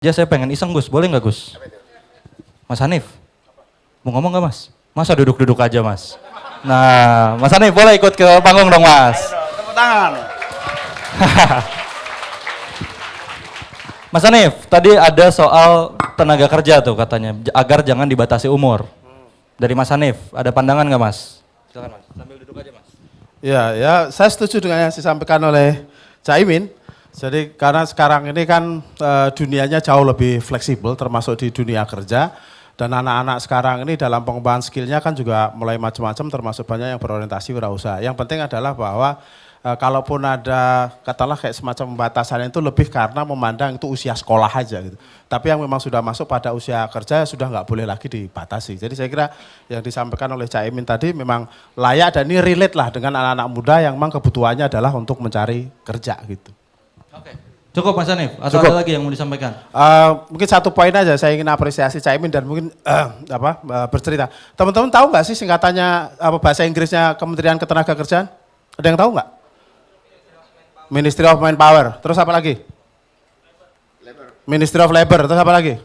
Ya saya pengen iseng Gus, boleh nggak Gus? Mas Hanif, mau ngomong nggak Mas? Masa duduk-duduk aja Mas? Nah, Mas Hanif boleh ikut ke panggung dong Mas? Tepuk tangan. Mas Hanif, tadi ada soal tenaga kerja tuh katanya, agar jangan dibatasi umur. Dari Mas Hanif, ada pandangan nggak Mas? Silakan Mas, sambil duduk aja Mas. Ya, saya setuju dengan yang disampaikan oleh Caimin. Jadi karena sekarang ini kan dunianya jauh lebih fleksibel termasuk di dunia kerja. Dan anak-anak sekarang ini dalam pengembangan skillnya kan juga mulai macam-macam termasuk banyak yang berorientasi wirausaha. Yang penting adalah bahwa kalaupun ada katakanlah kayak semacam pembatasan itu lebih karena memandang itu usia sekolah aja gitu. Tapi yang memang sudah masuk pada usia kerja sudah nggak boleh lagi dibatasi. Jadi saya kira yang disampaikan oleh Caimin tadi memang layak dan ini relate lah dengan anak-anak muda yang memang kebutuhannya adalah untuk mencari kerja gitu. Oke. Cukup Mas Hanif, atau Cukup. ada lagi yang mau disampaikan? Mungkin satu poin aja saya ingin apresiasi Caimin dan mungkin bercerita. Teman-teman tahu nggak sih singkatannya apa bahasa Inggrisnya Kementerian Ketenagakerjaan? Ada yang tahu nggak? Ministry of Manpower. Terus apa lagi? Ministry of Labor. Terus apa lagi?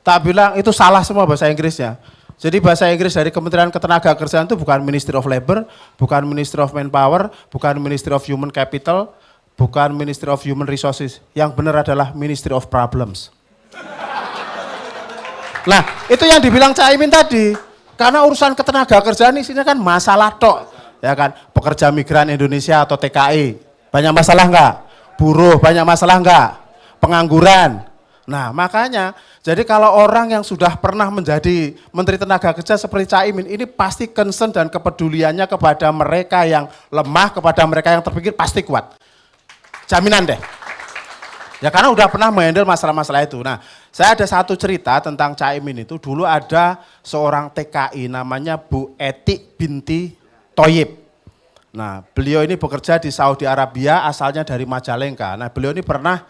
Tak bilang itu salah semua bahasa Inggrisnya. Jadi bahasa Inggris dari Kementerian Ketenagakerjaan itu bukan Ministry of Labor, bukan Ministry of Manpower, bukan Ministry of Human Capital, bukan Ministry of Human Resources. Yang benar adalah Ministry of Problems. Nah, itu yang dibilang Caimin tadi. Karena urusan ketenagakerjaan isinya kan masalah tok. Ya kan, pekerja migran Indonesia atau TKI. Banyak masalah enggak? Buruh, banyak masalah enggak? Pengangguran. Nah, makanya jadi kalau orang yang sudah pernah menjadi Menteri Tenaga Kerja seperti Caimin, ini pasti concern dan kepeduliannya kepada mereka yang lemah, kepada mereka yang terpikir pasti kuat. Jaminan deh. Ya karena udah pernah menghandle masalah-masalah itu. Nah, saya ada satu cerita tentang Caimin itu. Dulu ada seorang TKI namanya Bu Etik binti Thoyib. Nah, beliau ini bekerja di Saudi Arabia, asalnya dari Majalengka. Nah, beliau ini pernah,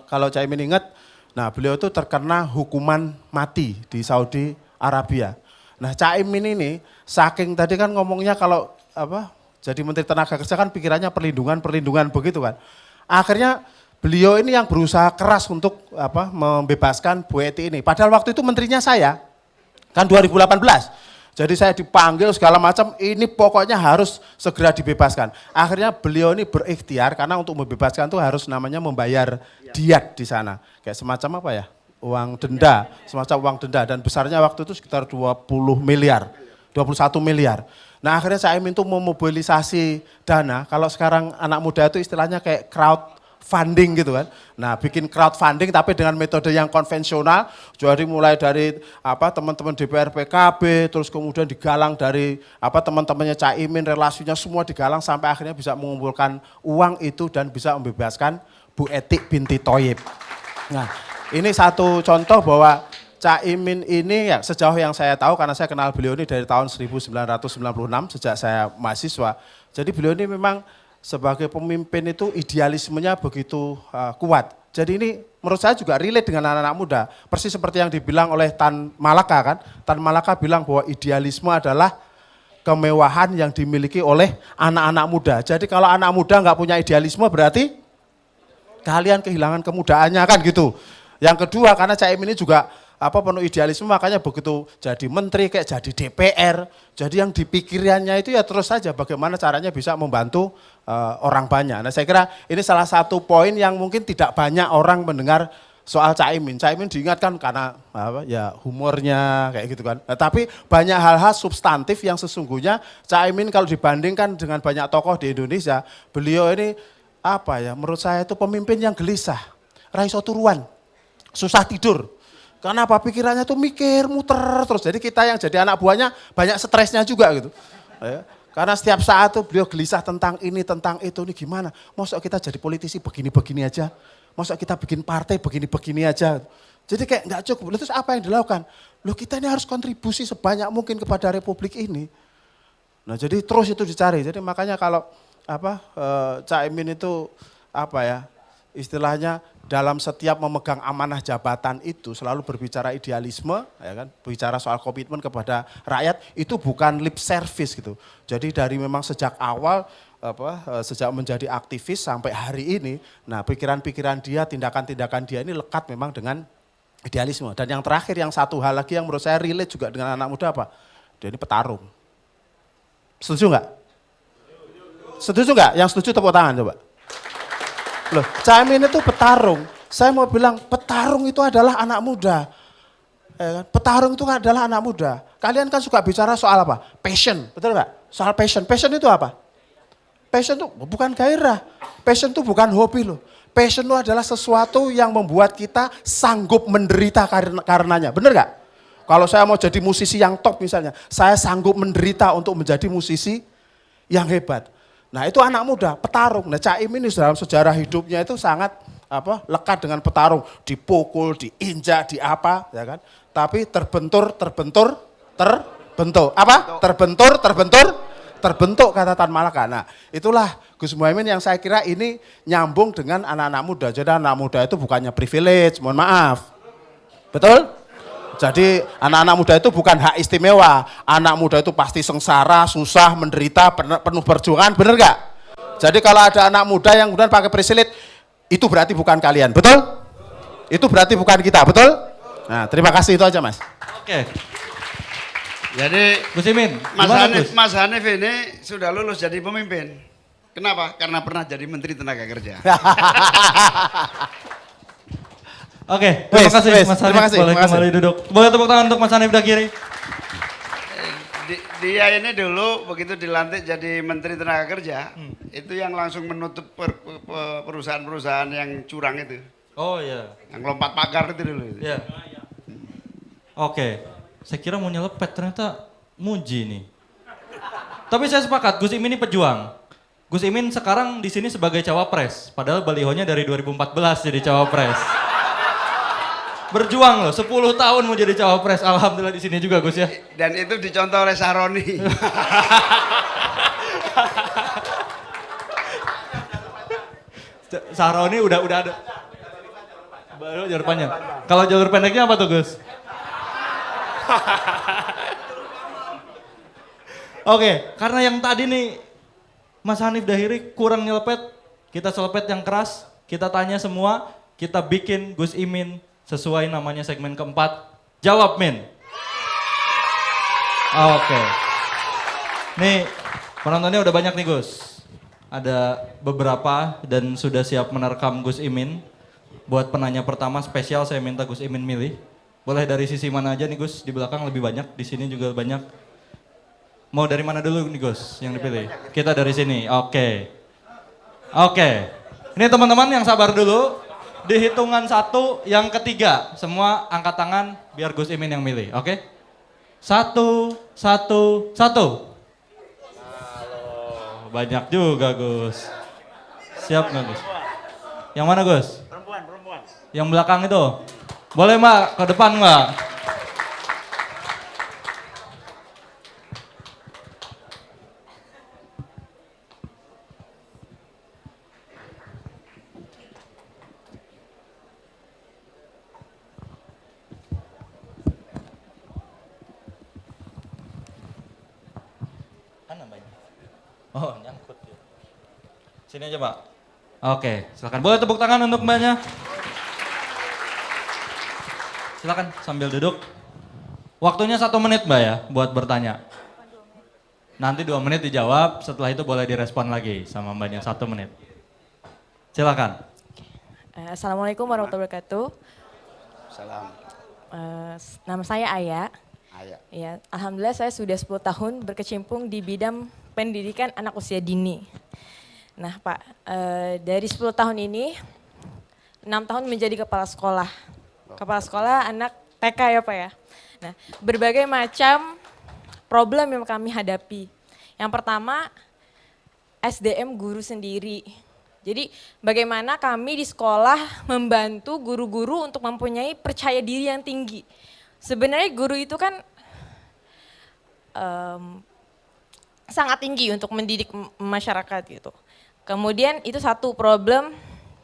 kalau Caimin ingat, nah beliau itu terkena hukuman mati di Saudi Arabia. Nah, Caimin ini, saking tadi kan ngomongnya kalau jadi Menteri Tenaga Kerja kan pikirannya perlindungan begitu kan. Akhirnya beliau ini yang berusaha keras untuk membebaskan Bu Eti ini. Padahal waktu itu menterinya saya, kan 2018. Jadi saya dipanggil segala macam, ini pokoknya harus segera dibebaskan. Akhirnya beliau ini berikhtiar karena untuk membebaskan itu harus namanya membayar diat di sana. Kayak semacam apa ya? Uang denda, semacam uang denda dan besarnya waktu itu sekitar 20 miliar, 21 miliar. Nah akhirnya saya minta memobilisasi dana, kalau sekarang anak muda itu istilahnya kayak crowdfunding gitu kan. Nah bikin crowdfunding tapi dengan metode yang konvensional, jadi mulai dari teman-teman DPR PKB, terus kemudian digalang dari teman-temannya Caimin, relasinya semua digalang sampai akhirnya bisa mengumpulkan uang itu dan bisa membebaskan Bu Etik binti Thoyib. Nah ini satu contoh bahwa Caimin ini ya sejauh yang saya tahu karena saya kenal beliau ini dari tahun 1996 sejak saya mahasiswa. Jadi beliau ini memang sebagai pemimpin itu idealismenya begitu kuat. Jadi ini menurut saya juga relate dengan anak-anak muda. Persis seperti yang dibilang oleh Tan Malaka kan. Tan Malaka bilang bahwa idealisme adalah kemewahan yang dimiliki oleh anak-anak muda. Jadi kalau anak muda nggak punya idealisme berarti kalian kehilangan kemudaannya kan gitu. Yang kedua karena Caimin ini juga penuh idealisme makanya begitu jadi menteri kayak jadi DPR. Jadi yang dipikirannya itu ya terus saja bagaimana caranya bisa membantu orang banyak. Nah saya kira ini salah satu poin yang mungkin tidak banyak orang mendengar soal Caimin. Caimin diingatkan karena ya humornya kayak gitu kan. Nah, tapi banyak hal-hal substantif yang sesungguhnya Caimin kalau dibandingkan dengan banyak tokoh di Indonesia, beliau ini menurut saya itu pemimpin yang gelisah, raiso turuan, susah tidur. Karena pikirannya tuh mikir, muter terus. Jadi kita yang jadi anak buahnya banyak stresnya juga gitu. Ya. Karena setiap saat tuh beliau gelisah tentang ini, tentang itu, ini gimana. Masa kita jadi politisi begini-begini aja. Masa kita bikin partai begini-begini aja. Jadi kayak nggak cukup. Terus apa yang dilakukan? Loh kita ini harus kontribusi sebanyak mungkin kepada republik ini. Nah jadi terus itu dicari. Jadi makanya kalau Caimin itu istilahnya dalam setiap memegang amanah jabatan itu selalu berbicara idealisme, ya kan, bicara soal komitmen kepada rakyat itu bukan lip service gitu. Jadi dari memang sejak awal sejak menjadi aktivis sampai hari ini, nah pikiran-pikiran dia, tindakan-tindakan dia ini lekat memang dengan idealisme. Dan yang terakhir, yang satu hal lagi yang menurut saya relate juga dengan anak muda apa? Dia ini petarung. Setuju nggak? Setuju nggak? Yang setuju tepuk tangan coba. Loh, Caimin itu petarung. Saya mau bilang petarung itu adalah anak muda. Ya kan? Petarung itu adalah anak muda. Kalian kan suka bicara soal apa? Passion, betul nggak? Soal passion. Passion itu apa? Passion itu bukan gairah. Passion itu bukan hobi loh. Passion itu adalah sesuatu yang membuat kita sanggup menderita karenanya. Bener nggak? Kalau saya mau jadi musisi yang top misalnya, saya sanggup menderita untuk menjadi musisi yang hebat. Nah itu anak muda, petarung. Nah Caimin ini dalam sejarah hidupnya itu sangat lekat dengan petarung. Dipukul, diinjak, diapa, ya kan. Tapi terbentur. Apa? Terbentuk kata Tan Malaka. Nah itulah Gus Muhaimin yang saya kira ini nyambung dengan anak-anak muda. Jadi anak muda itu bukannya privilege, mohon maaf. Betul? Jadi anak-anak muda itu bukan hak istimewa. Anak muda itu pasti sengsara, susah, menderita, penuh perjuangan, bener gak? Jadi kalau ada anak muda yang kemudian pakai privilege, itu berarti bukan kalian, betul? Itu berarti bukan kita, betul? Nah terima kasih, itu aja Mas. Oke. Jadi Gus Imin, Mas Hanif ini sudah lulus jadi pemimpin. Kenapa? Karena pernah jadi Menteri Tenaga Kerja. Oke, terima kasih Mas Hanif, boleh kembali duduk. Boleh tepuk tangan untuk Mas Hanif Dakiri. Dia ini dulu begitu dilantik jadi Menteri Tenaga Kerja, itu yang langsung menutup perusahaan-perusahaan yang curang itu. Oh iya. Yang lompat pagar itu dulu. Iya. Oke, saya kira mau nyelepet, ternyata muji nih. Tapi saya sepakat, Gus Imin ini pejuang. Gus Imin sekarang di sini sebagai cawapres, padahal balihonya dari 2014 jadi cawapres. Berjuang loh, 10 tahun mau jadi cawapres. Alhamdulillah di sini juga Gus ya. Dan itu dicontoh oleh Sahroni. Sahroni udah ada. Baru jalur panjang. Kalau jalur pendeknya apa tuh Gus? Oke, karena yang tadi nih Mas Hanif Dahiri kurang nyelepet, kita selepet yang keras, kita tanya semua, kita bikin Gus Imin sesuai namanya segmen keempat. Jawab Min. Oke. Nih, penontonnya udah banyak nih Gus. Ada beberapa dan sudah siap menerkam Gus Imin. Buat penanya pertama spesial saya minta Gus Imin milih. Boleh dari sisi mana aja nih Gus, di belakang lebih banyak, di sini juga banyak. Mau dari mana dulu nih Gus yang dipilih? Kita dari sini, oke. Ini teman-teman yang sabar dulu, di hitungan 1, yang ketiga, semua angkat tangan biar Gus Imin yang milih, oke? 1, 1, 1. Banyak juga Gus. Siap nggak Gus? Yang mana Gus? Perempuan. Yang belakang itu? Boleh Mbak, ke depan Mbak. Mana Mbaknya? Oh, nyangkut ya. Sini aja Mbak. Oke, silakan. Boleh tepuk tangan untuk Mbaknya. Silakan sambil duduk. Waktunya 1 menit Mbak ya buat bertanya. Nanti 2 menit dijawab, setelah itu boleh direspon lagi sama Mbaknya 1 menit. Silakan. Assalamualaikum warahmatullahi wabarakatuh. Salam. Nama saya Aya. Aya. Ya, alhamdulillah saya sudah 10 tahun berkecimpung di bidang pendidikan anak usia dini. Nah Pak, dari 10 tahun ini, 6 tahun menjadi kepala sekolah. Kepala sekolah anak TK ya Pak ya. Nah, berbagai macam problem yang kami hadapi. Yang pertama, SDM guru sendiri. Jadi bagaimana kami di sekolah membantu guru-guru untuk mempunyai percaya diri yang tinggi. Sebenarnya guru itu kan sangat tinggi untuk mendidik masyarakat gitu. Kemudian itu satu problem,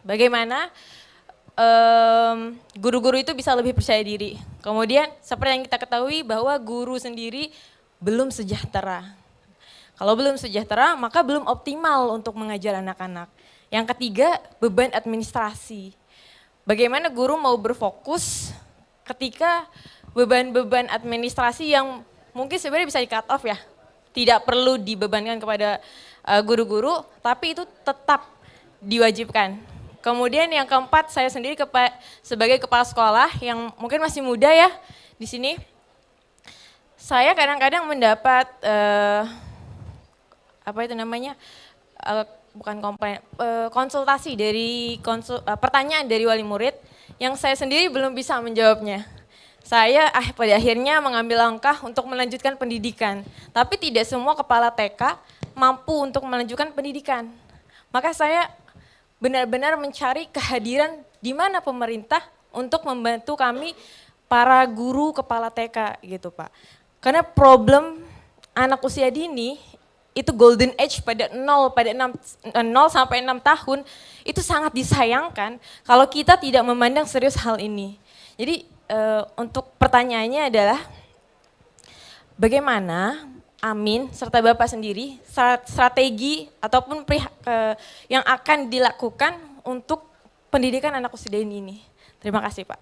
bagaimana guru-guru itu bisa lebih percaya diri. Kemudian seperti yang kita ketahui bahwa guru sendiri belum sejahtera. Kalau belum sejahtera, maka belum optimal untuk mengajar anak-anak. Yang ketiga, beban administrasi. Bagaimana guru mau berfokus ketika beban-beban administrasi yang mungkin sebenarnya bisa di-cut off ya. Tidak perlu dibebankan kepada guru-guru, tapi itu tetap diwajibkan. Kemudian yang keempat, saya sendiri sebagai kepala sekolah yang mungkin masih muda ya di sini, saya kadang-kadang mendapat bukan komplain, konsultasi dari pertanyaan dari wali murid yang saya sendiri belum bisa menjawabnya. Saya pada akhirnya mengambil langkah untuk melanjutkan pendidikan, tapi tidak semua kepala TK mampu untuk melanjutkan pendidikan. Maka saya benar-benar mencari kehadiran di mana pemerintah untuk membantu kami para guru kepala TK gitu Pak. Karena problem anak usia dini itu golden age pada 0 sampai 6 tahun itu sangat disayangkan kalau kita tidak memandang serius hal ini. Jadi untuk pertanyaannya adalah bagaimana Amin serta Bapak sendiri strategi ataupun yang akan dilakukan untuk pendidikan anak usia dini ini. Terima kasih Pak.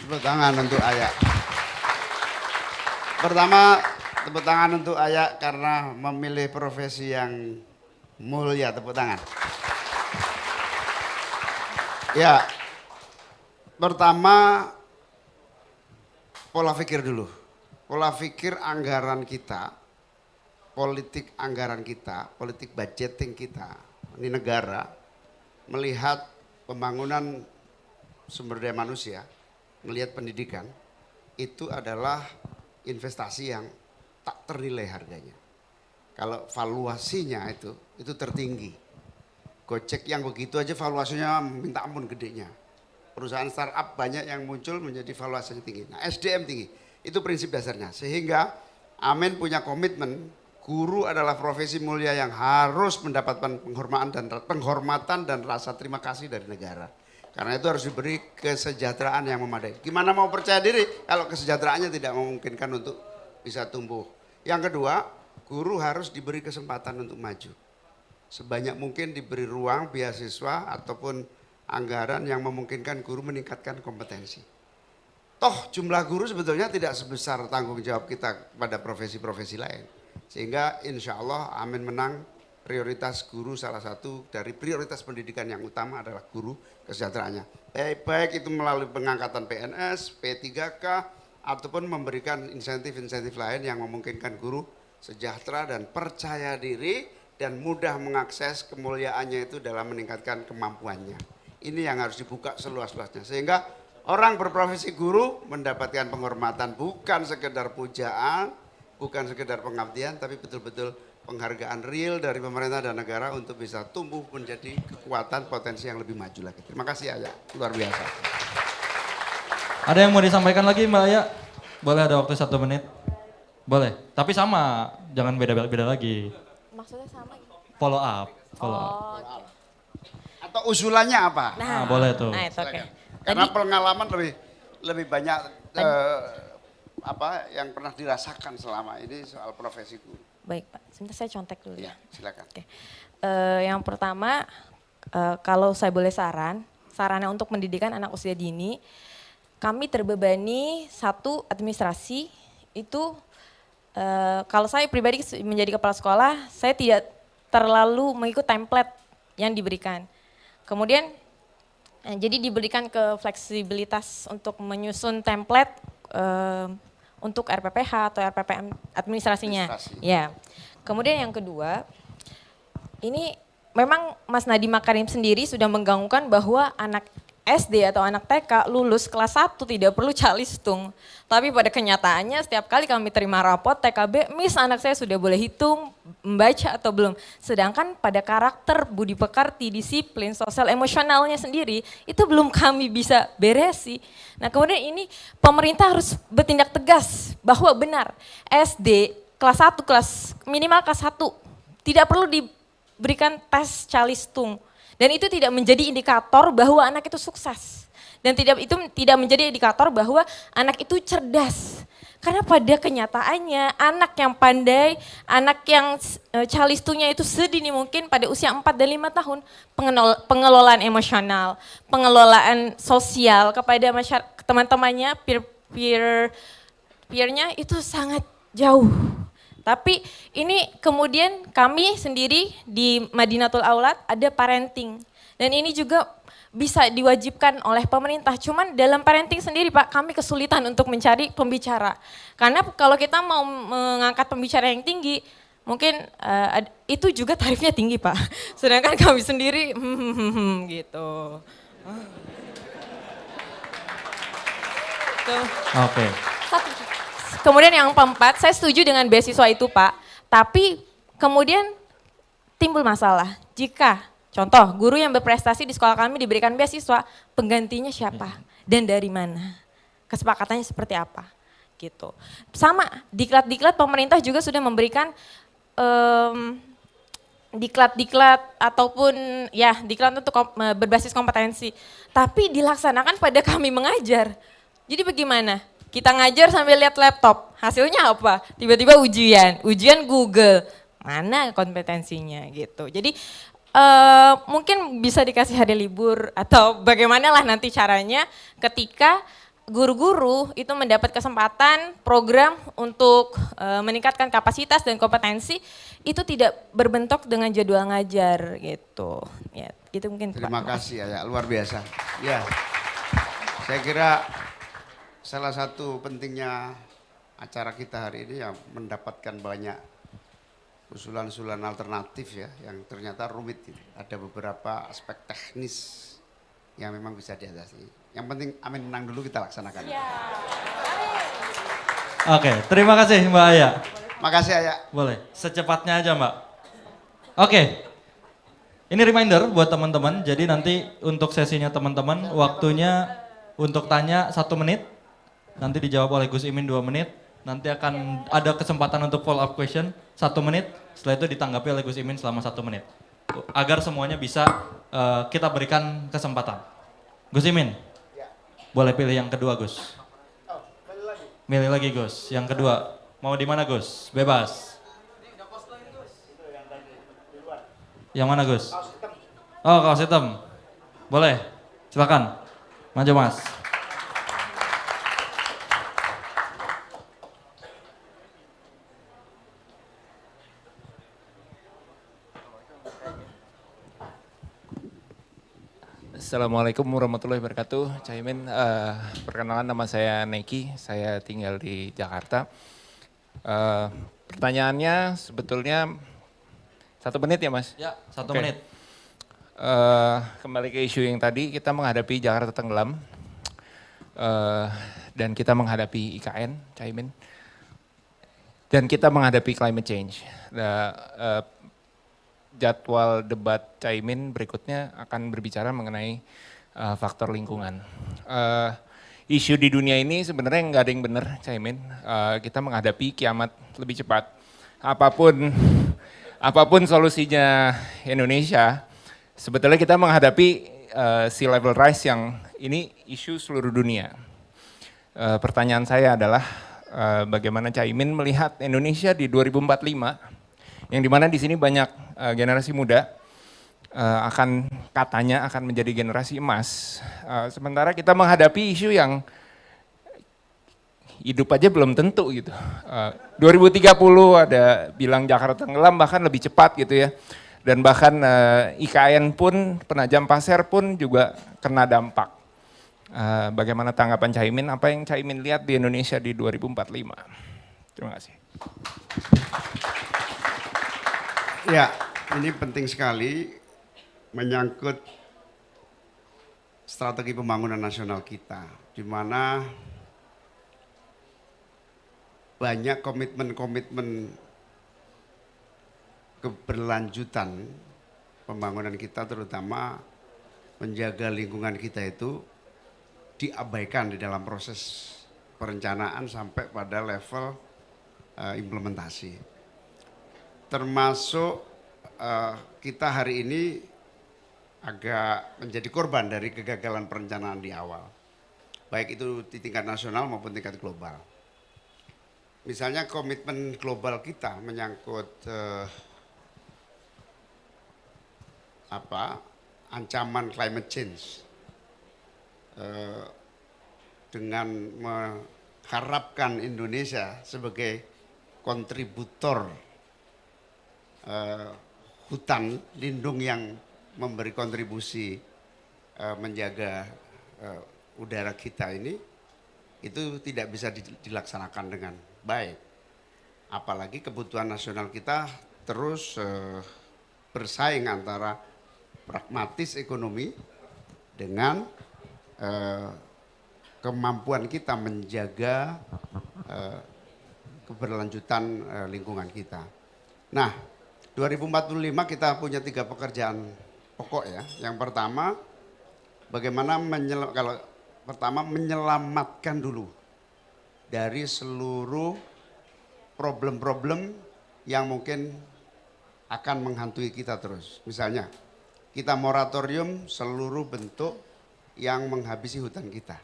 Tepuk tangan untuk Ayah. Pertama, tepuk tangan untuk Ayah karena memilih profesi yang mulia. Tepuk tangan. Ya, pertama pola pikir dulu. Pola pikir anggaran kita, politik anggaran kita, politik budgeting kita, ini negara melihat pembangunan sumber daya manusia, melihat pendidikan, itu adalah investasi yang tak ternilai harganya. Kalau valuasinya itu tertinggi. Gojek yang begitu aja valuasinya minta ampun gedenya. Perusahaan startup banyak yang muncul menjadi valuasinya tinggi. Nah, SDM tinggi, itu prinsip dasarnya. Sehingga Amin punya komitmen, guru adalah profesi mulia yang harus mendapatkan penghormatan dan rasa terima kasih dari negara. Karena itu harus diberi kesejahteraan yang memadai. Gimana mau percaya diri kalau kesejahteraannya tidak memungkinkan untuk bisa tumbuh. Yang kedua, guru harus diberi kesempatan untuk maju. Sebanyak mungkin diberi ruang beasiswa ataupun anggaran yang memungkinkan guru meningkatkan kompetensi. Toh jumlah guru sebetulnya tidak sebesar tanggung jawab kita pada profesi-profesi lain. Sehingga insya Allah Amin menang. Prioritas guru salah satu dari prioritas pendidikan yang utama adalah guru kesejahteraannya. Baik itu melalui pengangkatan PNS, P3K, ataupun memberikan insentif-insentif lain yang memungkinkan guru sejahtera dan percaya diri dan mudah mengakses kemuliaannya itu dalam meningkatkan kemampuannya. Ini yang harus dibuka seluas-luasnya. Sehingga orang berprofesi guru mendapatkan penghormatan bukan sekedar pujaan, bukan sekedar pengabdian, tapi betul-betul penghargaan real dari pemerintah dan negara untuk bisa tumbuh menjadi kekuatan potensi yang lebih maju lagi. Terima kasih Ayah, luar biasa. Ada yang mau disampaikan lagi Mbak Aya? Boleh, ada waktu 1 menit? Boleh, tapi sama, jangan beda-beda lagi. Maksudnya sama gitu? Follow up. Oke. Atau usulannya apa? Nah, boleh tuh. Nah, itu oke. Karena pengalaman lebih banyak yang pernah dirasakan selama ini soal profesi guru. Baik Pak, sebentar saya contek dulu ya. Silakan. Oke. Yang pertama, kalau saya boleh sarannya untuk pendidikan anak usia dini, kami terbebani satu administrasi itu kalau saya pribadi menjadi kepala sekolah, saya tidak terlalu mengikut template yang diberikan. Kemudian jadi diberikan ke fleksibilitas untuk menyusun template untuk RPPH atau RPPM administrasinya. Ya. Kemudian yang kedua, ini memang Mas Nadiem Makarim sendiri sudah mengganggukan bahwa anak SD atau anak TK lulus kelas 1 tidak perlu calistung. Tapi pada kenyataannya setiap kali kami terima rapot TKB, Miss anak saya sudah boleh hitung, membaca atau belum. Sedangkan pada karakter, budi pekerti, disiplin, sosial emosionalnya sendiri, itu belum kami bisa beresi. Nah kemudian ini pemerintah harus bertindak tegas bahwa benar SD kelas 1, minimal kelas 1 tidak perlu diberikan tes calistung. Dan itu tidak menjadi indikator bahwa anak itu sukses. Dan itu tidak menjadi indikator bahwa anak itu cerdas. Karena pada kenyataannya anak yang pandai, anak yang calistunya itu sedini mungkin pada usia 4 dan 5 tahun, pengelolaan emosional, pengelolaan sosial kepada teman-temannya, peer-nya itu sangat jauh. Tapi ini kemudian kami sendiri di Madinatul Aulad ada parenting. Dan ini juga bisa diwajibkan oleh pemerintah. Cuman dalam parenting sendiri Pak, kami kesulitan untuk mencari pembicara. Karena kalau kita mau mengangkat pembicara yang tinggi, mungkin itu juga tarifnya tinggi Pak. Sedangkan kami sendiri gitu. Oke. Kemudian yang keempat, saya setuju dengan beasiswa itu Pak. Tapi kemudian timbul masalah. Jika contoh, guru yang berprestasi di sekolah kami diberikan beasiswa, penggantinya siapa dan dari mana? Kesepakatannya seperti apa? Gitu. Sama, diklat-diklat pemerintah juga sudah memberikan diklat-diklat ataupun ya diklat untuk berbasis kompetensi. Tapi dilaksanakan pada kami mengajar. Jadi bagaimana? Kita ngajar sambil lihat laptop, hasilnya apa? Tiba-tiba ujian Google, mana kompetensinya gitu. Jadi mungkin bisa dikasih hari libur atau bagaimana lah nanti caranya ketika guru-guru itu mendapat kesempatan program untuk meningkatkan kapasitas dan kompetensi itu tidak berbentuk dengan jadwal ngajar gitu. Ya, gitu mungkin. Terima Pak. kasih ya, luar biasa. Ya, saya kira salah satu pentingnya acara kita hari ini ya mendapatkan banyak usulan-usulan alternatif ya yang ternyata rumit gitu. Ada beberapa aspek teknis yang memang bisa diatasi. Yang penting amin menang dulu kita laksanakan. Oke, terima kasih Mbak Aya. Makasih Aya. Boleh, secepatnya aja Mbak. Oke, ini reminder buat teman-teman. Jadi nanti untuk sesinya teman-teman, waktunya untuk tanya 1 menit. Nanti dijawab oleh Gus Imin 2 menit. Nanti akan ada kesempatan untuk follow up question 1 menit. Setelah itu ditanggapi oleh Gus Imin selama 1 menit. Agar semuanya bisa kita berikan kesempatan. Gus Imin, boleh pilih yang kedua Gus. Milih lagi Gus, yang kedua. Mau di mana Gus? Bebas. Yang mana Gus? Oh, kaos hitam. Boleh, silakan. Maju Mas. Assalamualaikum warahmatullahi wabarakatuh. Caimin, perkenalan nama saya Neki, saya tinggal di Jakarta. Pertanyaannya sebetulnya 1 menit ya Mas? Ya, 1 Oke. menit. Kembali ke isu yang tadi, kita menghadapi Jakarta tenggelam dan kita menghadapi IKN, Caimin, dan kita menghadapi climate change. Jadwal debat Caimin berikutnya akan berbicara mengenai faktor lingkungan. Isu di dunia ini sebenarnya nggak ada yang benar, Caimin. Kita menghadapi kiamat lebih cepat. Apapun solusinya Indonesia, sebetulnya kita menghadapi sea level rise yang ini isu seluruh dunia. Pertanyaan saya adalah bagaimana Caimin melihat Indonesia di 2045? Yang dimana di sini banyak generasi muda katanya akan menjadi generasi emas. Sementara kita menghadapi isu yang hidup aja belum tentu gitu. 2030 ada bilang Jakarta tenggelam bahkan lebih cepat gitu ya. Dan bahkan IKN pun, penajam pasir pun juga kena dampak. Bagaimana tanggapan Caimin? Apa yang Caimin lihat di Indonesia di 2045? Terima kasih. Ya, ini penting sekali menyangkut strategi pembangunan nasional kita, di mana banyak komitmen-komitmen keberlanjutan pembangunan kita, terutama menjaga lingkungan kita itu diabaikan di dalam proses perencanaan sampai pada level implementasi. Termasuk kita hari ini agak menjadi korban dari kegagalan perencanaan di awal. Baik itu di tingkat nasional maupun tingkat global. misalnya komitmen global kita menyangkut ancaman climate change, dengan mengharapkan Indonesia sebagai kontributor hutan lindung yang memberi kontribusi menjaga udara kita ini, itu tidak bisa dilaksanakan dengan baik. Apalagi kebutuhan nasional kita terus bersaing antara pragmatis ekonomi dengan kemampuan kita menjaga keberlanjutan lingkungan kita. Nah, 2045 kita punya 3 pekerjaan pokok ya. Yang pertama, bagaimana menyelamatkan dulu dari seluruh problem-problem yang mungkin akan menghantui kita terus. Misalnya, kita moratorium seluruh bentuk yang menghabisi hutan kita.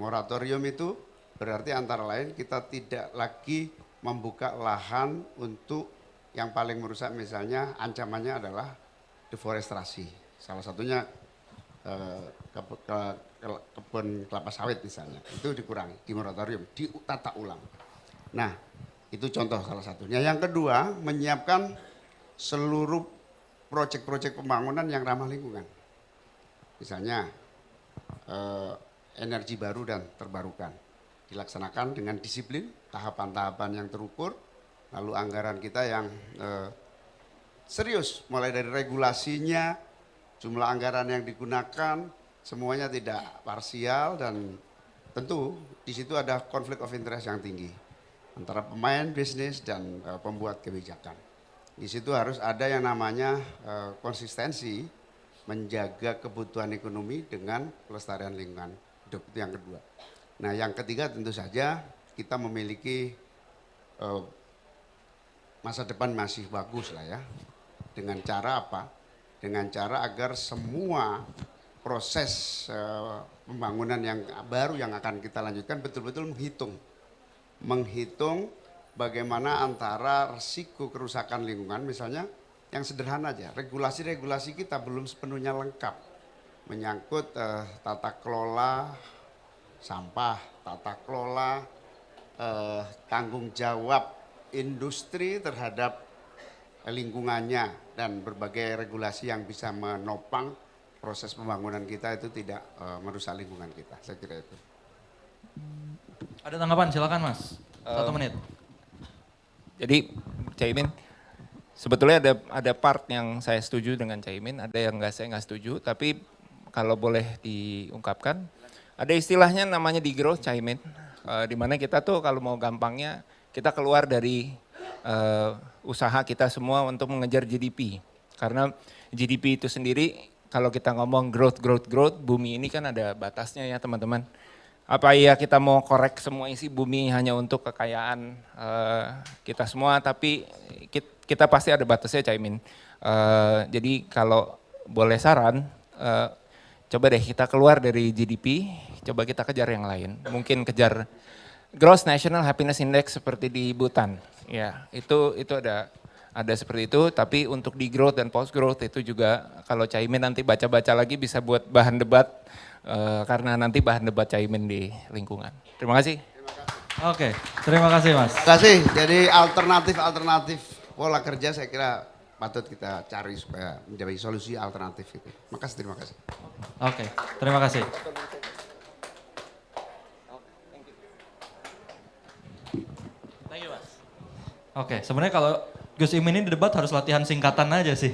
Moratorium itu berarti antara lain kita tidak lagi membuka lahan untuk yang paling merusak, misalnya ancamannya adalah deforestasi. Salah satunya kebun kelapa sawit misalnya, itu dikurangi, di moratorium, ditata ulang. Nah, itu contoh salah satunya. Yang kedua, menyiapkan seluruh proyek-proyek pembangunan yang ramah lingkungan. Misalnya energi baru dan terbarukan. Dilaksanakan dengan disiplin, tahapan-tahapan yang terukur, lalu anggaran kita yang serius, mulai dari regulasinya, jumlah anggaran yang digunakan, semuanya tidak parsial, dan tentu di situ ada konflik of interest yang tinggi antara pemain bisnis dan pembuat kebijakan. Di situ harus ada yang namanya konsistensi menjaga kebutuhan ekonomi dengan pelestarian lingkungan hidup, itu yang kedua. Nah, yang ketiga tentu saja kita memiliki masa depan masih bagus lah ya. Dengan cara apa? Dengan cara agar semua proses pembangunan yang baru yang akan kita lanjutkan betul-betul menghitung bagaimana antara risiko kerusakan lingkungan, misalnya yang sederhana aja, regulasi-regulasi kita belum sepenuhnya lengkap, menyangkut tata kelola sampah, tata kelola tanggung jawab industri terhadap lingkungannya, dan berbagai regulasi yang bisa menopang proses pembangunan kita itu tidak merusak lingkungan kita. Saya kira itu. Ada tanggapan, silakan Mas. 1 menit. Jadi Caimin, sebetulnya ada part yang saya setuju dengan Caimin, ada yang saya nggak setuju, tapi kalau boleh diungkapkan, ada istilahnya namanya degrowth Caimin, di mana kita tuh kalau mau gampangnya kita keluar dari usaha kita semua untuk mengejar GDP, karena GDP itu sendiri kalau kita ngomong growth, bumi ini kan ada batasnya ya teman-teman. Apa ya kita mau korek semua isi bumi hanya untuk kekayaan kita semua, tapi kita pasti ada batasnya Caimin. Jadi kalau boleh saran, coba deh kita keluar dari GDP, coba kita kejar yang lain. Mungkin kejar Gross National Happiness Index seperti di Bhutan. Ya, itu ada seperti itu, tapi untuk di growth dan post growth itu juga kalau Caimin nanti baca-baca lagi bisa buat bahan debat, karena nanti bahan debat Caimin di lingkungan. Terima kasih. Oke, terima kasih Mas. Terima kasih. Jadi alternatif pola kerja saya kira patut kita cari supaya menjadi solusi alternatif itu. Makasih, terima kasih. Oke, terima kasih. Thank you Mas. Oke, sebenarnya kalau Gus Imin ini debat harus latihan singkatan aja sih.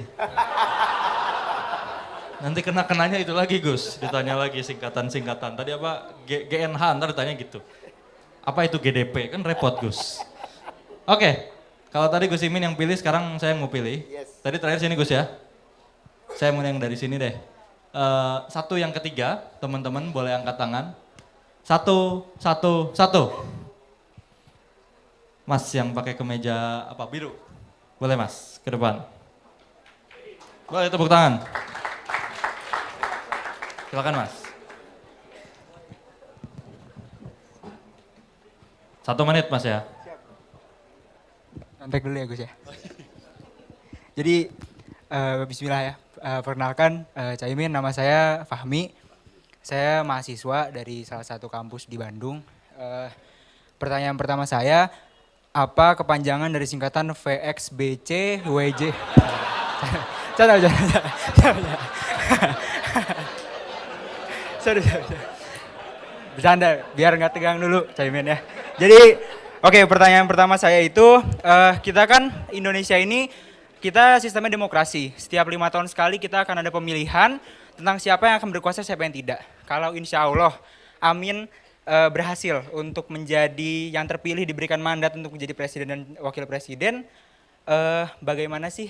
Nanti kenanya itu lagi Gus, ditanya lagi singkatan-singkatan. Tadi apa GNH, ntar ditanya gitu. Apa itu GDP, kan repot Gus. Oke, kalau tadi Gus Imin yang pilih, sekarang saya mau pilih. Tadi terakhir sini Gus ya. Saya mau yang dari sini deh. Satu yang ketiga, teman-teman boleh angkat tangan. Satu. Mas yang pakai kemeja apa biru. Boleh Mas, ke depan. Boleh tepuk tangan. Silakan Mas. 1 menit Mas ya. Kontak dulu ya Gus ya. Jadi bismillah ya. Perkenalkan Caimin, nama saya Fahmi. Saya mahasiswa dari salah satu kampus di Bandung. Pertanyaan pertama saya, apa kepanjangan dari singkatan VXBC WJ? Canda. Sorry. Bercanda, biar nggak tegang dulu Caimin ya. Jadi, oke, pertanyaan pertama saya itu, kita kan Indonesia ini, kita sistemnya demokrasi. Setiap 5 tahun sekali kita akan ada pemilihan tentang siapa yang akan berkuasa, siapa yang tidak. Kalau insya Allah, amin, berhasil untuk menjadi yang terpilih, diberikan mandat untuk menjadi presiden dan wakil presiden, bagaimana sih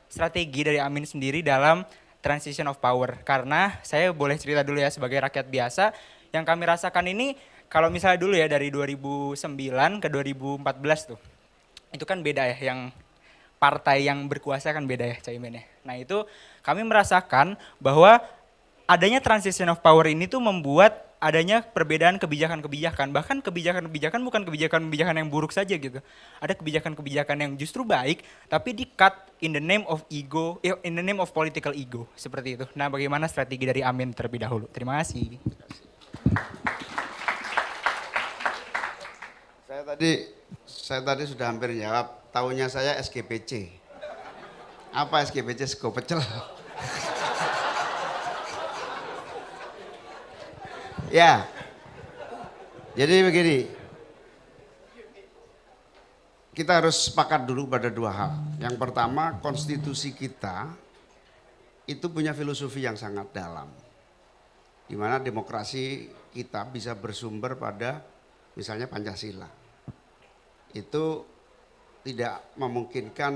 strategi dari Amin sendiri dalam transition of power? Karena saya boleh cerita dulu ya sebagai rakyat biasa, yang kami rasakan ini kalau misalnya dulu ya dari 2009 ke 2014 tuh, itu kan beda ya, yang partai yang berkuasa kan beda ya Caimin ya. Nah itu kami merasakan bahwa adanya transition of power ini tuh membuat adanya perbedaan kebijakan-kebijakan. Bahkan kebijakan-kebijakan bukan kebijakan-kebijakan yang buruk saja gitu. Ada kebijakan-kebijakan yang justru baik, tapi di-cut in the name of ego, in the name of political ego. Seperti itu. Nah bagaimana strategi dari Amin terlebih dahulu? Terima kasih. Saya tadi sudah hampir jawab. Tahunya saya SGPC. Apa SGPC? Sego pecel. Ya, jadi begini, kita harus sepakat dulu pada dua hal. Yang pertama, konstitusi kita itu punya filosofi yang sangat dalam, di mana demokrasi kita bisa bersumber pada misalnya Pancasila. Itu tidak memungkinkan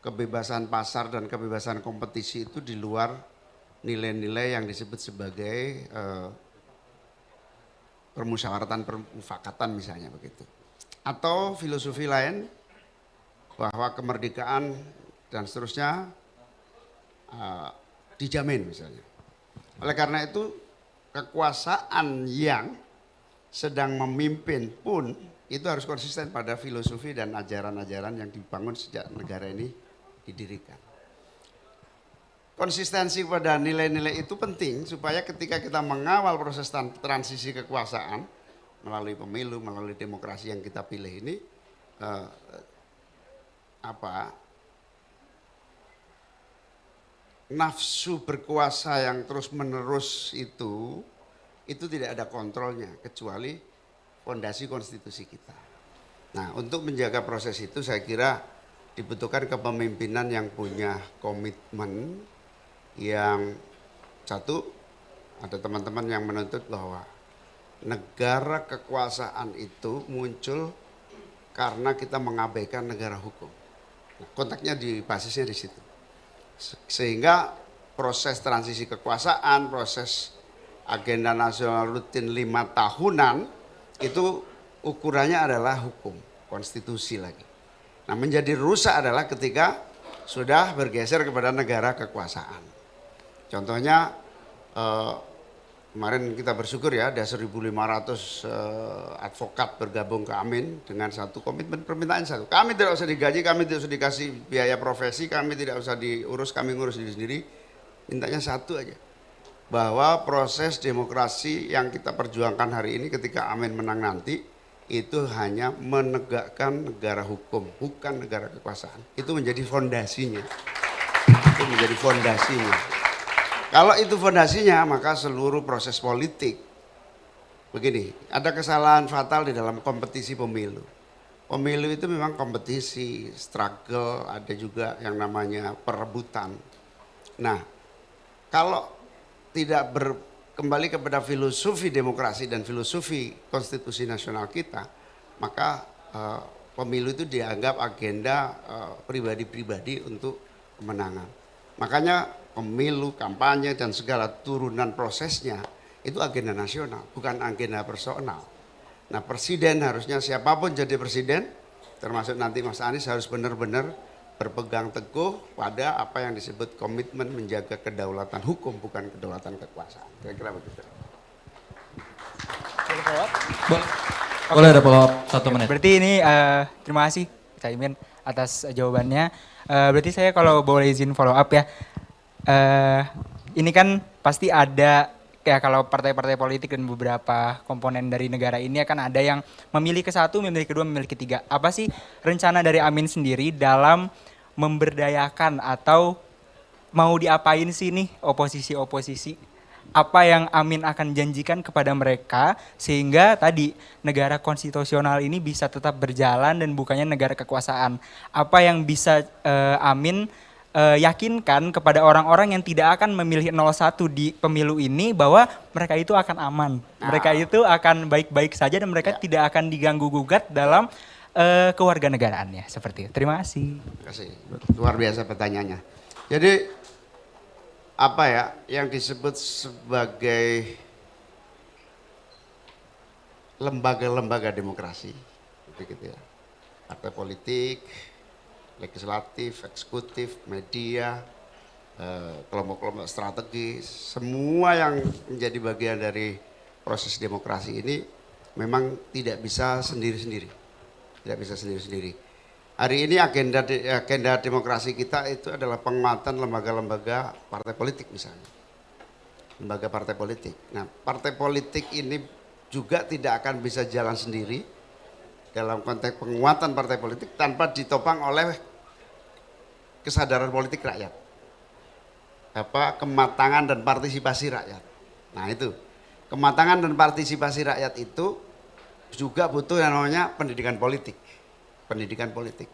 kebebasan pasar dan kebebasan kompetisi itu di luar nilai-nilai yang disebut sebagai permusyawaratan permufakatan misalnya begitu. Atau filosofi lain bahwa kemerdekaan dan seterusnya dijamin misalnya. Oleh karena itu kekuasaan yang sedang memimpin pun itu harus konsisten pada filosofi dan ajaran-ajaran yang dibangun sejak negara ini didirikan. Konsistensi pada nilai-nilai itu penting supaya ketika kita mengawal proses transisi kekuasaan melalui pemilu, melalui demokrasi yang kita pilih ini, nafsu berkuasa yang terus-menerus itu tidak ada kontrolnya kecuali fondasi konstitusi kita. Nah, untuk menjaga proses itu saya kira dibutuhkan kepemimpinan yang punya komitmen. Yang satu, ada teman-teman yang menuntut bahwa negara kekuasaan itu muncul karena kita mengabaikan negara hukum. Nah, konteksnya basisnya di situ. Sehingga proses transisi kekuasaan, proses agenda nasional rutin 5 tahunan itu ukurannya adalah hukum, konstitusi lagi. Nah, menjadi rusak adalah ketika sudah bergeser kepada negara kekuasaan. Contohnya kemarin kita bersyukur ya ada 1.500 advokat bergabung ke Amin dengan satu komitmen permintaan satu. Kami tidak usah digaji, kami tidak usah dikasih biaya profesi, kami tidak usah diurus, kami ngurus diri sendiri. Mintanya satu aja. Bahwa proses demokrasi yang kita perjuangkan hari ini ketika Amin menang nanti itu hanya menegakkan negara hukum, bukan negara kekuasaan. Itu menjadi fondasinya. Itu menjadi fondasinya. Kalau itu fondasinya, maka seluruh proses politik, begini, ada kesalahan fatal di dalam kompetisi pemilu. Pemilu itu memang kompetisi, struggle, ada juga yang namanya perebutan. Nah, kalau tidak kembali kepada filosofi demokrasi dan filosofi konstitusi nasional kita, maka pemilu itu dianggap agenda pribadi-pribadi untuk kemenangan. Makanya pemilu, kampanye dan segala turunan prosesnya itu agenda nasional, bukan agenda personal. Nah, presiden harusnya siapapun jadi presiden, termasuk nanti Mas Anies harus benar-benar berpegang teguh pada apa yang disebut komitmen menjaga kedaulatan hukum, bukan kedaulatan kekuasaan. Kira-kira begitu. Boleh ada follow up 1 menit. Berarti ini terima kasih Caimin atas jawabannya. Berarti saya kalau boleh izin follow up ya. Ini kan pasti ada kayak kalau partai-partai politik dan beberapa komponen dari negara ini akan ada yang memilih ke satu, memilih kedua, memilih ketiga. Apa sih rencana dari Amin sendiri dalam memberdayakan atau mau diapain sih nih oposisi-oposisi? Apa yang Amin akan janjikan kepada mereka sehingga tadi negara konstitusional ini bisa tetap berjalan dan bukannya negara kekuasaan. Apa yang bisa Amin yakinkan kepada orang-orang yang tidak akan memilih 01 di pemilu ini bahwa mereka itu akan aman. Mereka itu akan baik-baik saja dan mereka tidak akan diganggu-gugat dalam kewarganegaraannya. Seperti itu. Terima kasih. Terima kasih. Luar biasa pertanyaannya. Jadi apa ya yang disebut sebagai lembaga-lembaga demokrasi, gitu ya. Partai politik, legislatif, eksekutif, media, kelompok-kelompok strategis, semua yang menjadi bagian dari proses demokrasi ini memang tidak bisa sendiri-sendiri. Tidak bisa sendiri-sendiri. Hari ini agenda demokrasi kita itu adalah penguatan lembaga-lembaga partai politik misalnya. Lembaga partai politik. Nah, partai politik ini juga tidak akan bisa jalan sendiri dalam konteks penguatan partai politik tanpa ditopang oleh kesadaran politik rakyat. Kematangan dan partisipasi rakyat. Nah, itu. Kematangan dan partisipasi rakyat itu juga butuh yang namanya pendidikan politik. Pendidikan politik.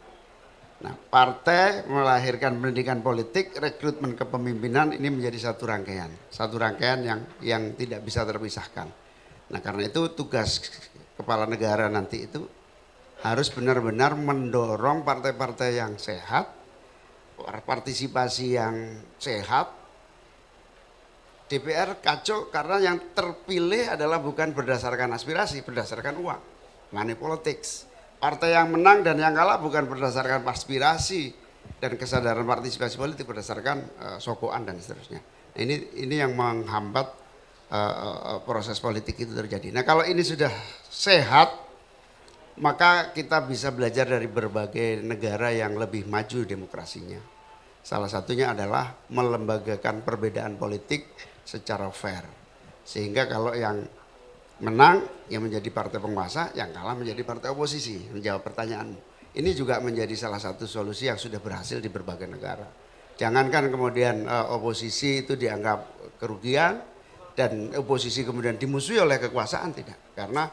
Nah, partai melahirkan pendidikan politik, rekrutmen kepemimpinan ini menjadi satu rangkaian yang tidak bisa terpisahkan. Nah, karena itu tugas kepala negara nanti itu harus benar-benar mendorong partai-partai yang sehat, partisipasi yang sehat. DPR kacau karena yang terpilih adalah bukan berdasarkan aspirasi, berdasarkan uang, money politics. Partai yang menang dan yang kalah bukan berdasarkan aspirasi dan kesadaran partisipasi politik, berdasarkan sokoan dan seterusnya. Nah, ini yang menghambat proses politik itu terjadi. Nah, kalau ini sudah sehat, maka kita bisa belajar dari berbagai negara yang lebih maju demokrasinya. Salah satunya adalah melembagakan perbedaan politik secara fair. Sehingga kalau yang menang yang menjadi partai penguasa, yang kalah menjadi partai oposisi. Menjawab pertanyaanmu. Ini juga menjadi salah satu solusi yang sudah berhasil di berbagai negara. Jangankan kemudian oposisi itu dianggap kerugian dan oposisi kemudian dimusuhi oleh kekuasaan, tidak. Karena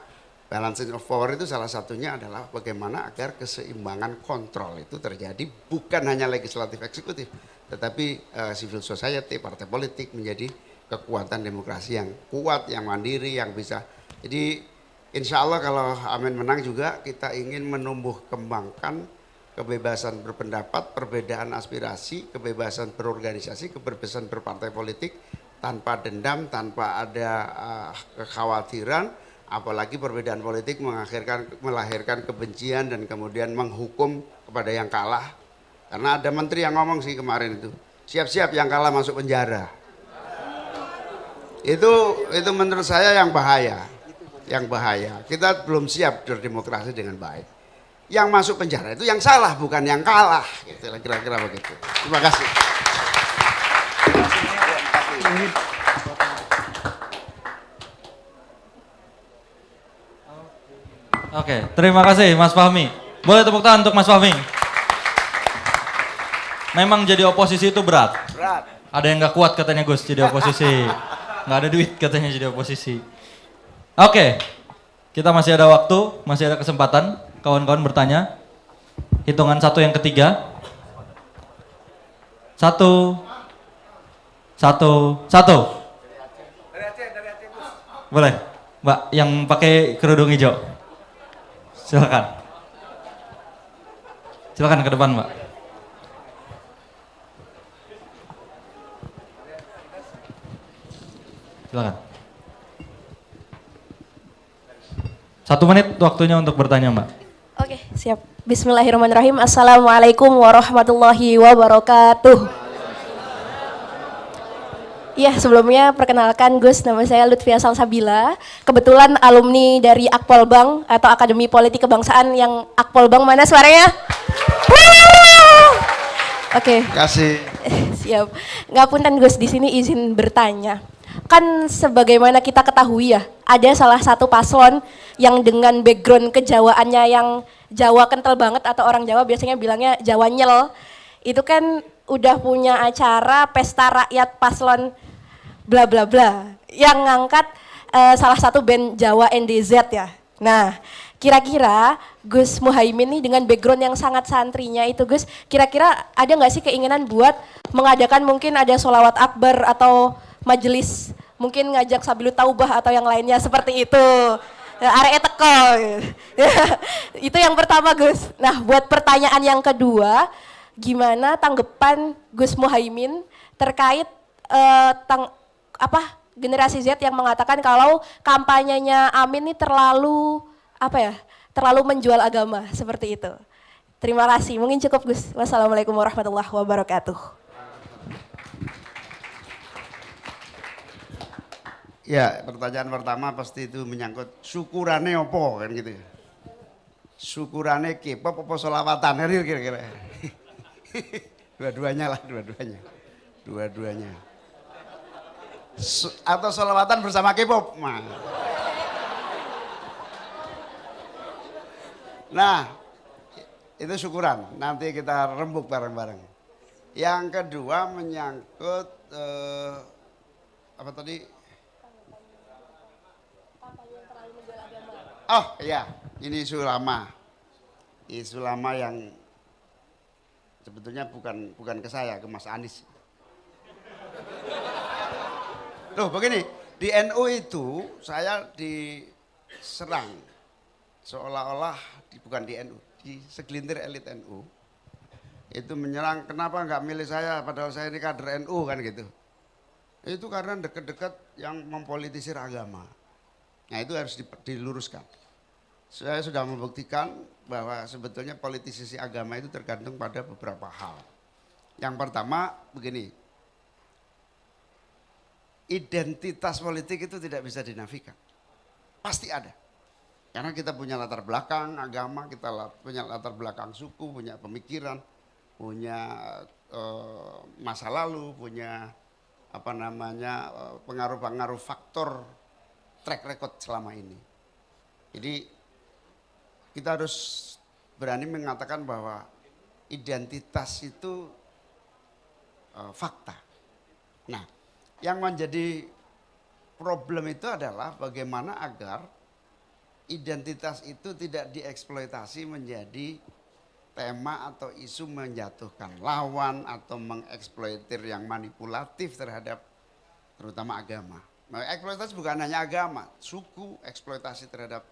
balancing of power itu salah satunya adalah bagaimana agar keseimbangan kontrol itu terjadi bukan hanya legislatif eksekutif, tetapi civil society, partai politik menjadi kekuatan demokrasi yang kuat, yang mandiri, yang bisa. Jadi insya Allah kalau Amin menang juga kita ingin menumbuh kembangkan kebebasan berpendapat, perbedaan aspirasi, kebebasan berorganisasi, kebebasan berpartai politik tanpa dendam, tanpa ada kekhawatiran, apalagi perbedaan politik melahirkan kebencian dan kemudian menghukum kepada yang kalah. Karena ada menteri yang ngomong sih kemarin itu, siap-siap yang kalah masuk penjara. Itu menurut saya yang bahaya. Yang bahaya. Kita belum siap berdemokrasi dengan baik. Yang masuk penjara itu yang salah, bukan yang kalah. Gitu, kira-kira begitu. Terima kasih. Oke, terima kasih Mas Fahmi. Boleh tepuk tangan untuk Mas Fahmi. Memang jadi oposisi itu berat. Berat. Ada yang gak kuat katanya Gus jadi oposisi. Gak ada duit katanya jadi oposisi. Oke, kita masih ada waktu, masih ada kesempatan. Kawan-kawan bertanya. Hitungan 1 yang ketiga. 1. 1. 1. Boleh, Mbak yang pakai kerudung hijau. Silakan. Silakan ke depan, Mbak. Silakan. 1 menit waktunya untuk bertanya, Mbak. Oke, siap. Bismillahirrahmanirrahim. Assalamualaikum warahmatullahi wabarakatuh. Iya, sebelumnya perkenalkan Gus, nama saya Lutfia Salsabila. Kebetulan alumni dari Akpolbang atau Akademi Politik Kebangsaan yang Akpolbang mana suaranya? Oke. Kasih. Siap. Ngapunten Gus, di sini izin bertanya. Kan sebagaimana kita ketahui ya, ada salah satu paslon yang dengan background kejawaannya yang Jawa kental banget atau orang Jawa biasanya bilangnya Jawa nyel. Itu kan udah punya acara pesta rakyat paslon bla bla bla yang ngangkat salah satu band Jawa NDZ ya. Nah, kira-kira Gus Muhaimin nih dengan background yang sangat santrinya itu Gus, kira-kira ada nggak sih keinginan buat mengadakan mungkin ada sholawat akbar atau majelis mungkin ngajak Sabilut Taubah atau yang lainnya seperti itu. Area teko. Itu yang pertama Gus. Nah, buat pertanyaan yang kedua, gimana tanggapan Gus Muhaimin terkait generasi Z yang mengatakan kalau kampanyenya Amin ini terlalu terlalu menjual agama seperti itu. Terima kasih. Mungkin cukup Gus. Wassalamualaikum warahmatullahi wabarakatuh. Ya, pertanyaan pertama pasti itu menyangkut syukurannya opo kan gitu. Syukurannya K-pop apa sholawatan kira-kira. Dua-duanya lah, dua-duanya. Dua-duanya. Atau sholawatan bersama K-pop. Nah, itu syukuran. Nanti kita rembuk bareng-bareng. Yang kedua menyangkut apa tadi? Oh iya, ini isu lama. Isu lama yang sebetulnya bukan ke saya, ke Mas Anies. Loh begini, di NU itu saya diserang seolah-olah bukan di NU, di segelintir elit NU itu menyerang kenapa nggak milih saya padahal saya ini kader NU kan gitu. Itu karena deket-deket yang mempolitisir agama. Nah itu harus diluruskan. Saya sudah membuktikan bahwa sebetulnya politisasi agama itu tergantung pada beberapa hal. Yang pertama begini, identitas politik itu tidak bisa dinafikan. Pasti ada. Karena kita punya latar belakang agama, kita punya latar belakang suku, punya pemikiran, punya masa lalu, punya pengaruh-pengaruh faktor track record selama ini. Jadi kita harus berani mengatakan bahwa identitas itu fakta. Nah, yang menjadi problem itu adalah bagaimana agar identitas itu tidak dieksploitasi menjadi tema atau isu menjatuhkan lawan atau mengeksploitir yang manipulatif terhadap terutama agama. Nah, eksploitasi bukan hanya agama, suku, eksploitasi terhadap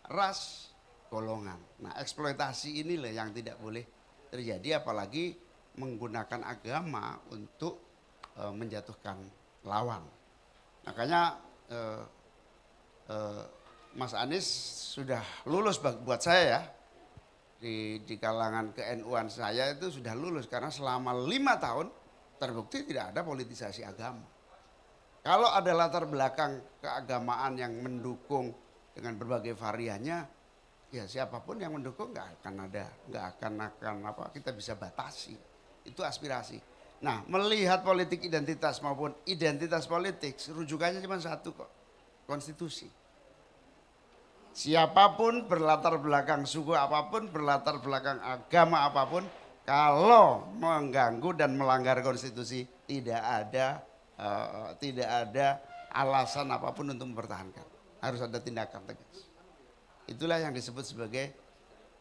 ras, golongan. Nah, eksploitasi inilah yang tidak boleh terjadi apalagi menggunakan agama untuk menjatuhkan lawan. Makanya Mas Anies sudah lulus buat saya ya. Di kalangan ke-NU-an saya itu sudah lulus karena selama 5 tahun terbukti tidak ada politisasi agama. Kalau ada latar belakang keagamaan yang mendukung dengan berbagai variannya, ya siapapun yang mendukung nggak akan kita bisa batasi. Itu aspirasi. Nah, melihat politik identitas maupun identitas politik, rujukannya cuma satu kok, konstitusi. Siapapun berlatar belakang suku apapun, berlatar belakang agama apapun, kalau mengganggu dan melanggar konstitusi tidak ada alasan apapun untuk mempertahankan. Harus ada tindakan tegas. Itulah yang disebut sebagai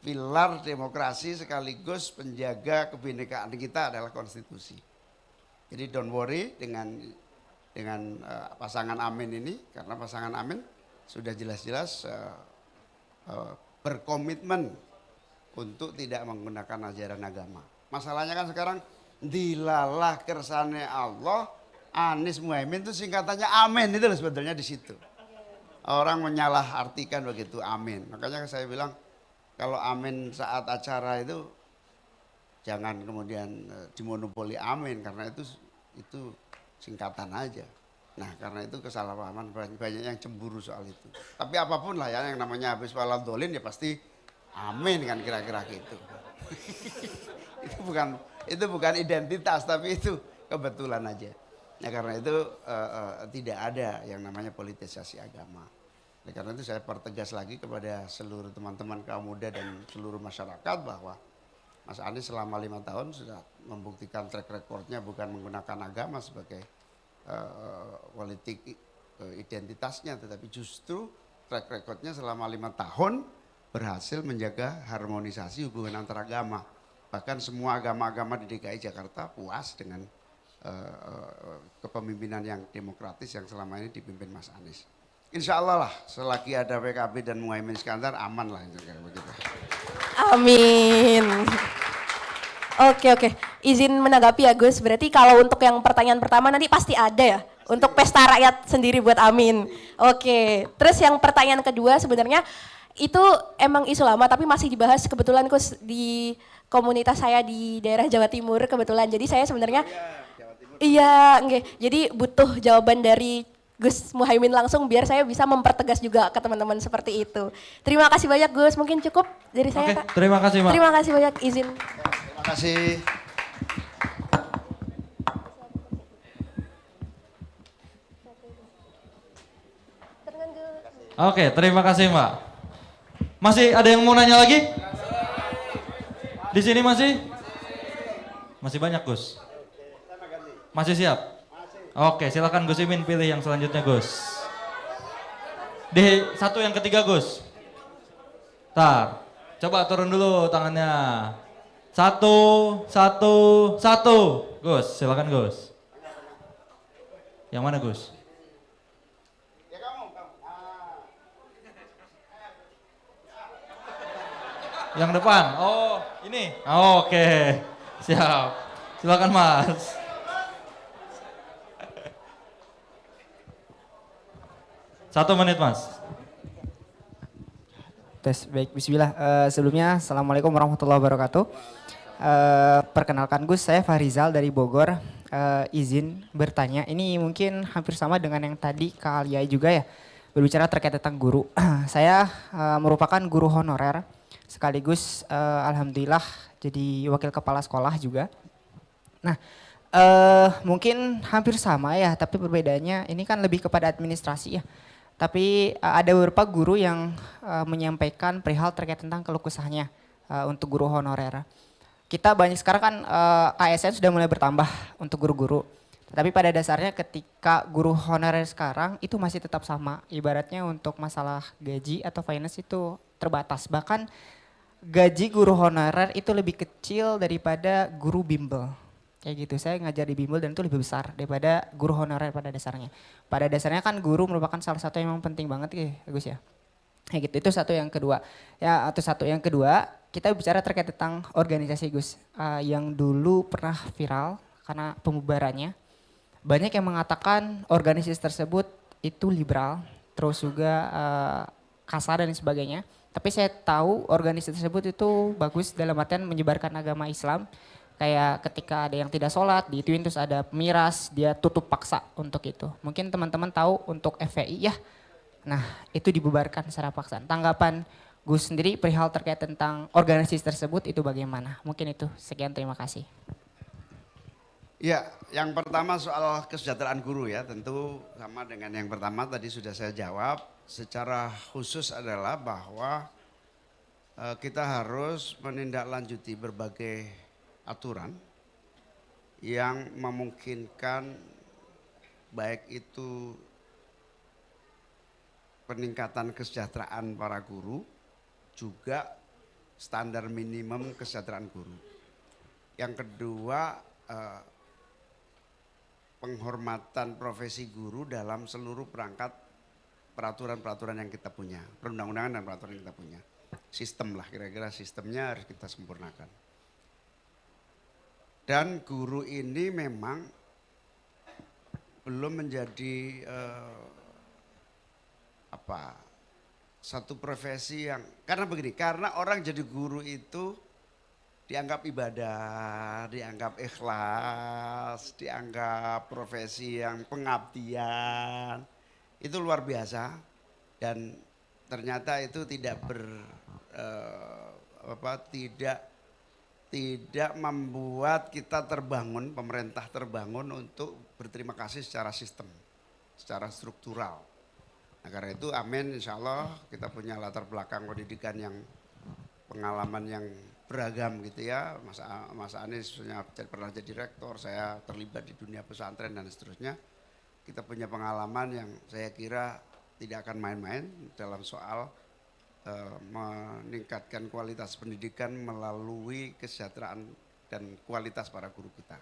pilar demokrasi sekaligus penjaga kebinekaan kita adalah konstitusi. Jadi don't worry dengan pasangan Amin ini, karena pasangan Amin sudah jelas-jelas berkomitmen untuk tidak menggunakan ajaran agama. Masalahnya kan sekarang dilalah kersane Allah, Anies Muhaimin itu singkatannya Amin itu loh sebetulnya di situ. Orang menyalahartikan begitu Amin. Makanya saya bilang kalau Amin saat acara itu jangan kemudian dimonopoli Amin karena itu singkatan aja. Nah karena itu kesalahpahaman, banyak yang cemburu soal itu. Tapi apapun lah ya, yang namanya habis walau dolin ya pasti amin kan kira-kira gitu. itu bukan identitas, tapi itu kebetulan aja. Nah karena itu tidak ada yang namanya politisasi agama. Nah, karena itu saya pertegas lagi kepada seluruh teman-teman kaum muda dan seluruh masyarakat bahwa Mas Anies selama 5 tahun sudah membuktikan track recordnya bukan menggunakan agama sebagai politik identitasnya, tetapi justru track recordnya selama 5 tahun berhasil menjaga harmonisasi hubungan antar agama. Bahkan semua agama-agama di DKI Jakarta puas dengan kepemimpinan yang demokratis yang selama ini dipimpin Mas Anies. Insya Allah lah, selagi ada PKB dan Muhaimin Iskandar aman lah begitu. Amin. Oke. Izin menanggapi ya Gus, berarti kalau untuk yang pertanyaan pertama nanti pasti ada ya? Untuk pesta rakyat sendiri buat Amin. Oke, terus yang pertanyaan kedua sebenarnya itu emang isu lama tapi masih dibahas kebetulan Gus di komunitas saya di daerah Jawa Timur kebetulan. Jadi saya sebenarnya, iya, jadi butuh jawaban dari Gus Muhaimin langsung biar saya bisa mempertegas juga ke teman-teman seperti itu. Terima kasih banyak Gus, mungkin cukup dari saya Kak. Terima kasih Mbak. Terima kasih banyak, izin. Terima kasih. Oke, terima kasih Mbak. Masih ada yang mau nanya lagi? Di sini masih? Masih banyak Gus. Masih siap? Oke, silakan Gus Imin pilih yang selanjutnya Gus. Di satu yang ketiga Gus. Tar, coba turun dulu tangannya. Satu. Gus, silakan Gus. Yang mana Gus? Yang depan. Oh, ini. Oke. Siap. Silakan Mas. Satu menit Mas. Tes, baik, bismillah. Sebelumnya, Assalamualaikum warahmatullahi wabarakatuh. Perkenalkan Gus, saya Fahrizal dari Bogor. Izin bertanya, ini mungkin hampir sama dengan yang tadi Kak Alia juga ya, berbicara terkait tentang guru. Saya merupakan guru honorer, sekaligus alhamdulillah jadi wakil kepala sekolah juga. Nah, mungkin hampir sama ya, tapi perbedaannya ini kan lebih kepada administrasi ya. Tapi ada beberapa guru yang menyampaikan perihal terkait tentang keluh kesahnya untuk guru honorer. Kita banyak sekarang kan ASN sudah mulai bertambah untuk guru-guru. Tapi pada dasarnya ketika guru honorer sekarang itu masih tetap sama. Ibaratnya untuk masalah gaji atau finance itu terbatas. Bahkan gaji guru honorer itu lebih kecil daripada guru bimbel. Kayak gitu, saya ngajar di bimbel dan itu lebih besar daripada guru honorer pada dasarnya. Pada dasarnya kan guru merupakan salah satu yang memang penting banget ya Gus ya. Kayak gitu, itu satu yang kedua. Ya, atau satu yang kedua, kita bicara terkait tentang organisasi Gus. Yang dulu pernah viral karena pembubarannya. Banyak yang mengatakan organisasi tersebut itu liberal, terus juga kasar dan sebagainya. Tapi saya tahu organisasi tersebut itu bagus dalam artian menyebarkan agama Islam. Kayak ketika ada yang tidak sholat, diituin terus ada pemiras, dia tutup paksa untuk itu. Mungkin teman-teman tahu untuk FPI ya, nah itu dibubarkan secara paksa. Tanggapan Gus sendiri perihal terkait tentang organisasi tersebut itu bagaimana? Mungkin itu, sekian, terima kasih. Ya, yang pertama soal kesejahteraan guru ya, tentu sama dengan yang pertama tadi sudah saya jawab. Secara khusus adalah bahwa kita harus menindaklanjuti berbagai aturan yang memungkinkan baik itu peningkatan kesejahteraan para guru, juga standar minimum kesejahteraan guru. Yang kedua, penghormatan profesi guru dalam seluruh perangkat peraturan-peraturan yang kita punya, perundang-undangan dan peraturan yang kita punya. Sistem lah, kira-kira sistemnya harus kita sempurnakan. Dan guru ini memang belum menjadi satu profesi yang, karena begini, karena orang jadi guru itu dianggap ibadah, dianggap ikhlas, dianggap profesi yang pengabdian, itu luar biasa dan ternyata itu tidak tidak membuat kita terbangun, pemerintah terbangun untuk berterima kasih secara sistem, secara struktural. Nah karena itu amin, insya Allah kita punya latar belakang pendidikan yang pengalaman yang beragam gitu ya. Mas Anies pernah jadi rektor, saya terlibat di dunia pesantren dan seterusnya. Kita punya pengalaman yang saya kira tidak akan main-main dalam soal meningkatkan kualitas pendidikan melalui kesejahteraan dan kualitas para guru kita.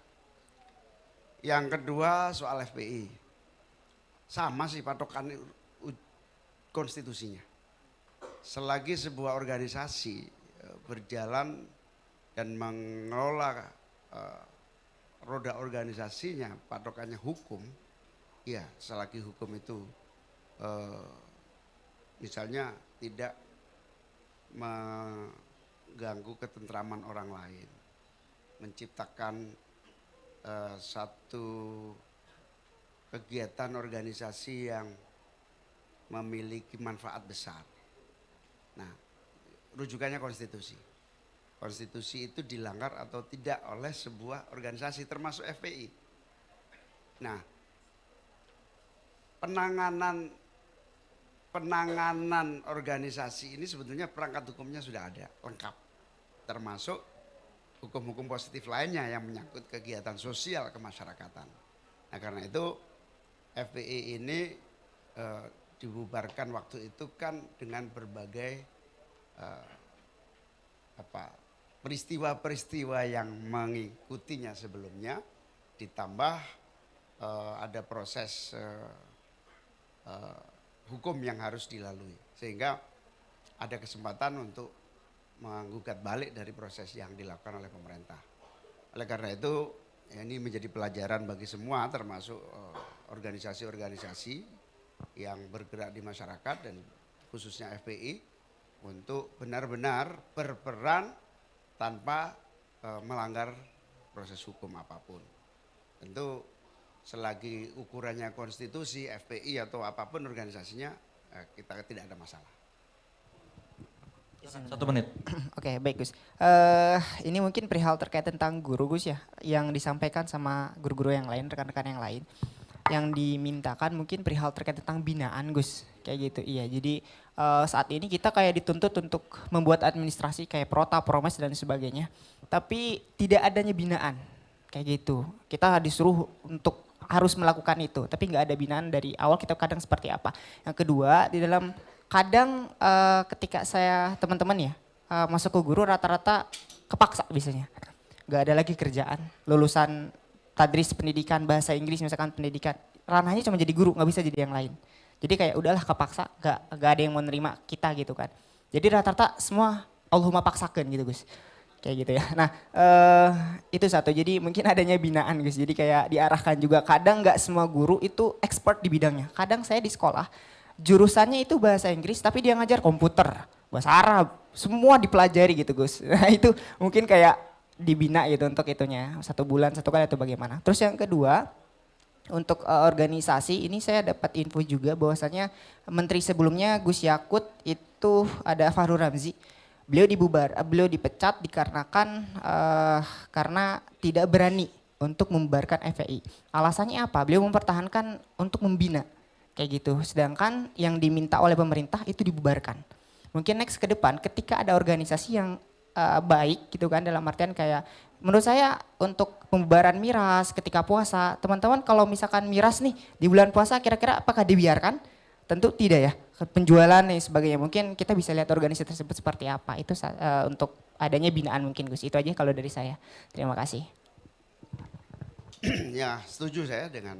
Yang kedua soal FPI. Sama sih patokan konstitusinya. Selagi sebuah organisasi berjalan dan mengelola roda organisasinya, patokannya hukum, ya selagi hukum itu misalnya tidak mengganggu ketentraman orang lain, menciptakan satu kegiatan organisasi yang memiliki manfaat besar. Nah, rujukannya konstitusi. Konstitusi itu dilanggar atau tidak oleh sebuah organisasi termasuk FPI. Nah, penanganan organisasi ini sebetulnya perangkat hukumnya sudah ada, lengkap. Termasuk hukum-hukum positif lainnya yang menyangkut kegiatan sosial kemasyarakatan. Nah karena itu FPI ini dibubarkan waktu itu kan dengan berbagai peristiwa-peristiwa yang mengikutinya sebelumnya, ditambah ada proses hukum yang harus dilalui, sehingga ada kesempatan untuk menggugat balik dari proses yang dilakukan oleh pemerintah. Oleh karena itu ya ini menjadi pelajaran bagi semua, termasuk organisasi-organisasi yang bergerak di masyarakat dan khususnya FPI, untuk benar-benar berperan tanpa melanggar proses hukum apapun. Tentu selagi ukurannya konstitusi, FPI atau apapun organisasinya, kita tidak ada masalah. 1 menit. Oke, baik Gus. Ini mungkin perihal terkait tentang guru Gus ya, yang disampaikan sama guru-guru yang lain, rekan-rekan yang lain. Yang dimintakan mungkin perihal terkait tentang binaan Gus, kayak gitu. Iya, jadi saat ini kita kayak dituntut untuk membuat administrasi kayak prota, promes dan sebagainya. Tapi tidak adanya binaan, kayak gitu. Kita disuruh untuk harus melakukan itu, tapi nggak ada binaan dari awal. Kita kadang seperti apa. Yang kedua, di dalam kadang ketika saya teman-teman ya masuk ke guru rata-rata kepaksa biasanya. Nggak ada lagi kerjaan, lulusan tadris pendidikan bahasa Inggris misalkan pendidikan, ranahnya cuma jadi guru, nggak bisa jadi yang lain. Jadi kayak udahlah kepaksa, nggak ada yang mau nerima kita gitu kan. Jadi rata-rata semua Allahumma paksakan gitu Gus. Kayak gitu ya. Nah itu satu, jadi mungkin adanya binaan Gus. Jadi kayak diarahkan juga, kadang nggak semua guru itu expert di bidangnya. Kadang saya di sekolah, jurusannya itu bahasa Inggris tapi dia ngajar komputer, bahasa Arab, semua dipelajari gitu Gus. Nah itu mungkin kayak dibina gitu untuk itunya, 1 bulan 1 kali atau bagaimana. Terus yang kedua, untuk organisasi ini saya dapat info juga bahwasanya menteri sebelumnya Gus Yakut itu ada Fahru Ramzi. Beliau dipecat dikarenakan karena tidak berani untuk membubarkan FPI. Alasannya apa? Beliau mempertahankan untuk membina kayak gitu. Sedangkan yang diminta oleh pemerintah itu dibubarkan. Mungkin next ke depan ketika ada organisasi yang baik gitu kan, dalam artian kayak menurut saya untuk pembubaran miras ketika puasa, teman-teman kalau misalkan miras nih di bulan puasa kira-kira apakah dibiarkan? Tentu tidak ya, penjualan dan sebagainya. Mungkin kita bisa lihat organisasi tersebut seperti apa. Itu untuk adanya binaan mungkin Gus. Itu aja kalau dari saya. Terima kasih. Ya setuju saya dengan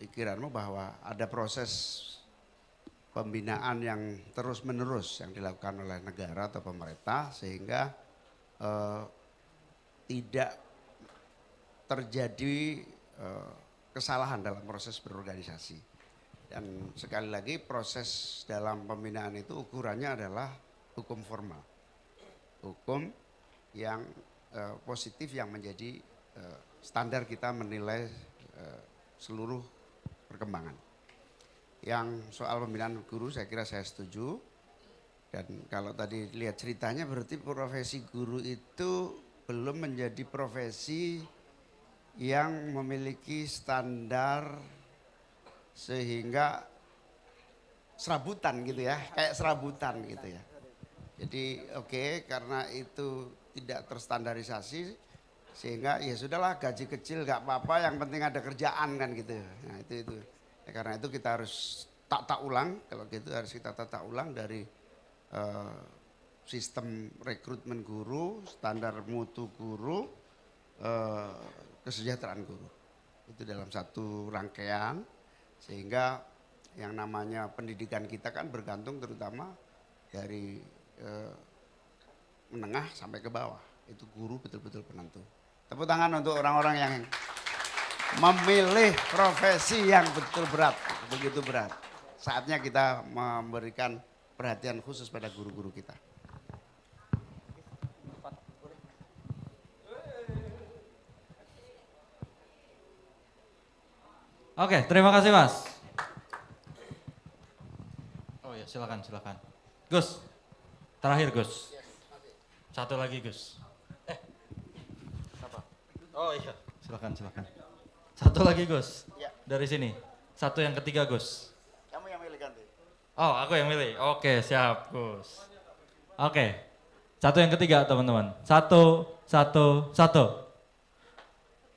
pikiranmu bahwa ada proses pembinaan yang terus menerus yang dilakukan oleh negara atau pemerintah sehingga tidak terjadi kesalahan dalam proses berorganisasi. Dan sekali lagi proses dalam pembinaan itu ukurannya adalah hukum formal. Hukum yang positif yang menjadi standar kita menilai seluruh perkembangan. Yang soal pembinaan guru saya kira saya setuju. Dan kalau tadi lihat ceritanya berarti profesi guru itu belum menjadi profesi yang memiliki standar sehingga serabutan gitu ya, kayak serabutan gitu ya. Jadi oke, karena itu tidak terstandarisasi sehingga ya sudahlah gaji kecil gak apa-apa, yang penting ada kerjaan kan gitu. Nah itu. Ya, karena itu kita harus tata ulang, kalau gitu harus kita tata ulang dari sistem rekrutmen guru, standar mutu guru, kesejahteraan guru. Itu dalam satu rangkaian sehingga yang namanya pendidikan kita kan bergantung terutama dari menengah sampai ke bawah. Itu guru betul-betul penentu. Tepuk tangan untuk orang-orang yang memilih profesi yang betul berat, begitu berat. Saatnya kita memberikan perhatian khusus pada guru-guru kita. Oke, terima kasih Mas. Oh ya, silakan. Gus, terakhir Gus. Satu lagi Gus. Siapa? Oh iya, silakan. Satu lagi Gus. Dari sini. Satu yang ketiga Gus. Kamu yang milih ganti. Oh, aku yang milih. Oke, siap Gus. Oke, satu yang ketiga teman-teman. Satu.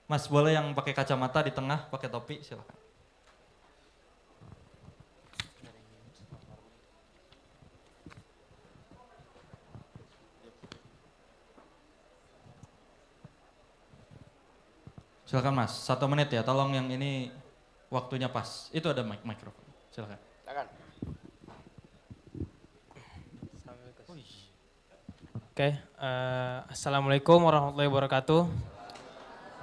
Mas boleh yang pakai kacamata di tengah, pakai topi, silakan. Silakan Mas, 1 menit ya, tolong yang ini waktunya pas. Itu ada mikrofon, silakan. Silakan. Oke, Assalamualaikum warahmatullahi wabarakatuh.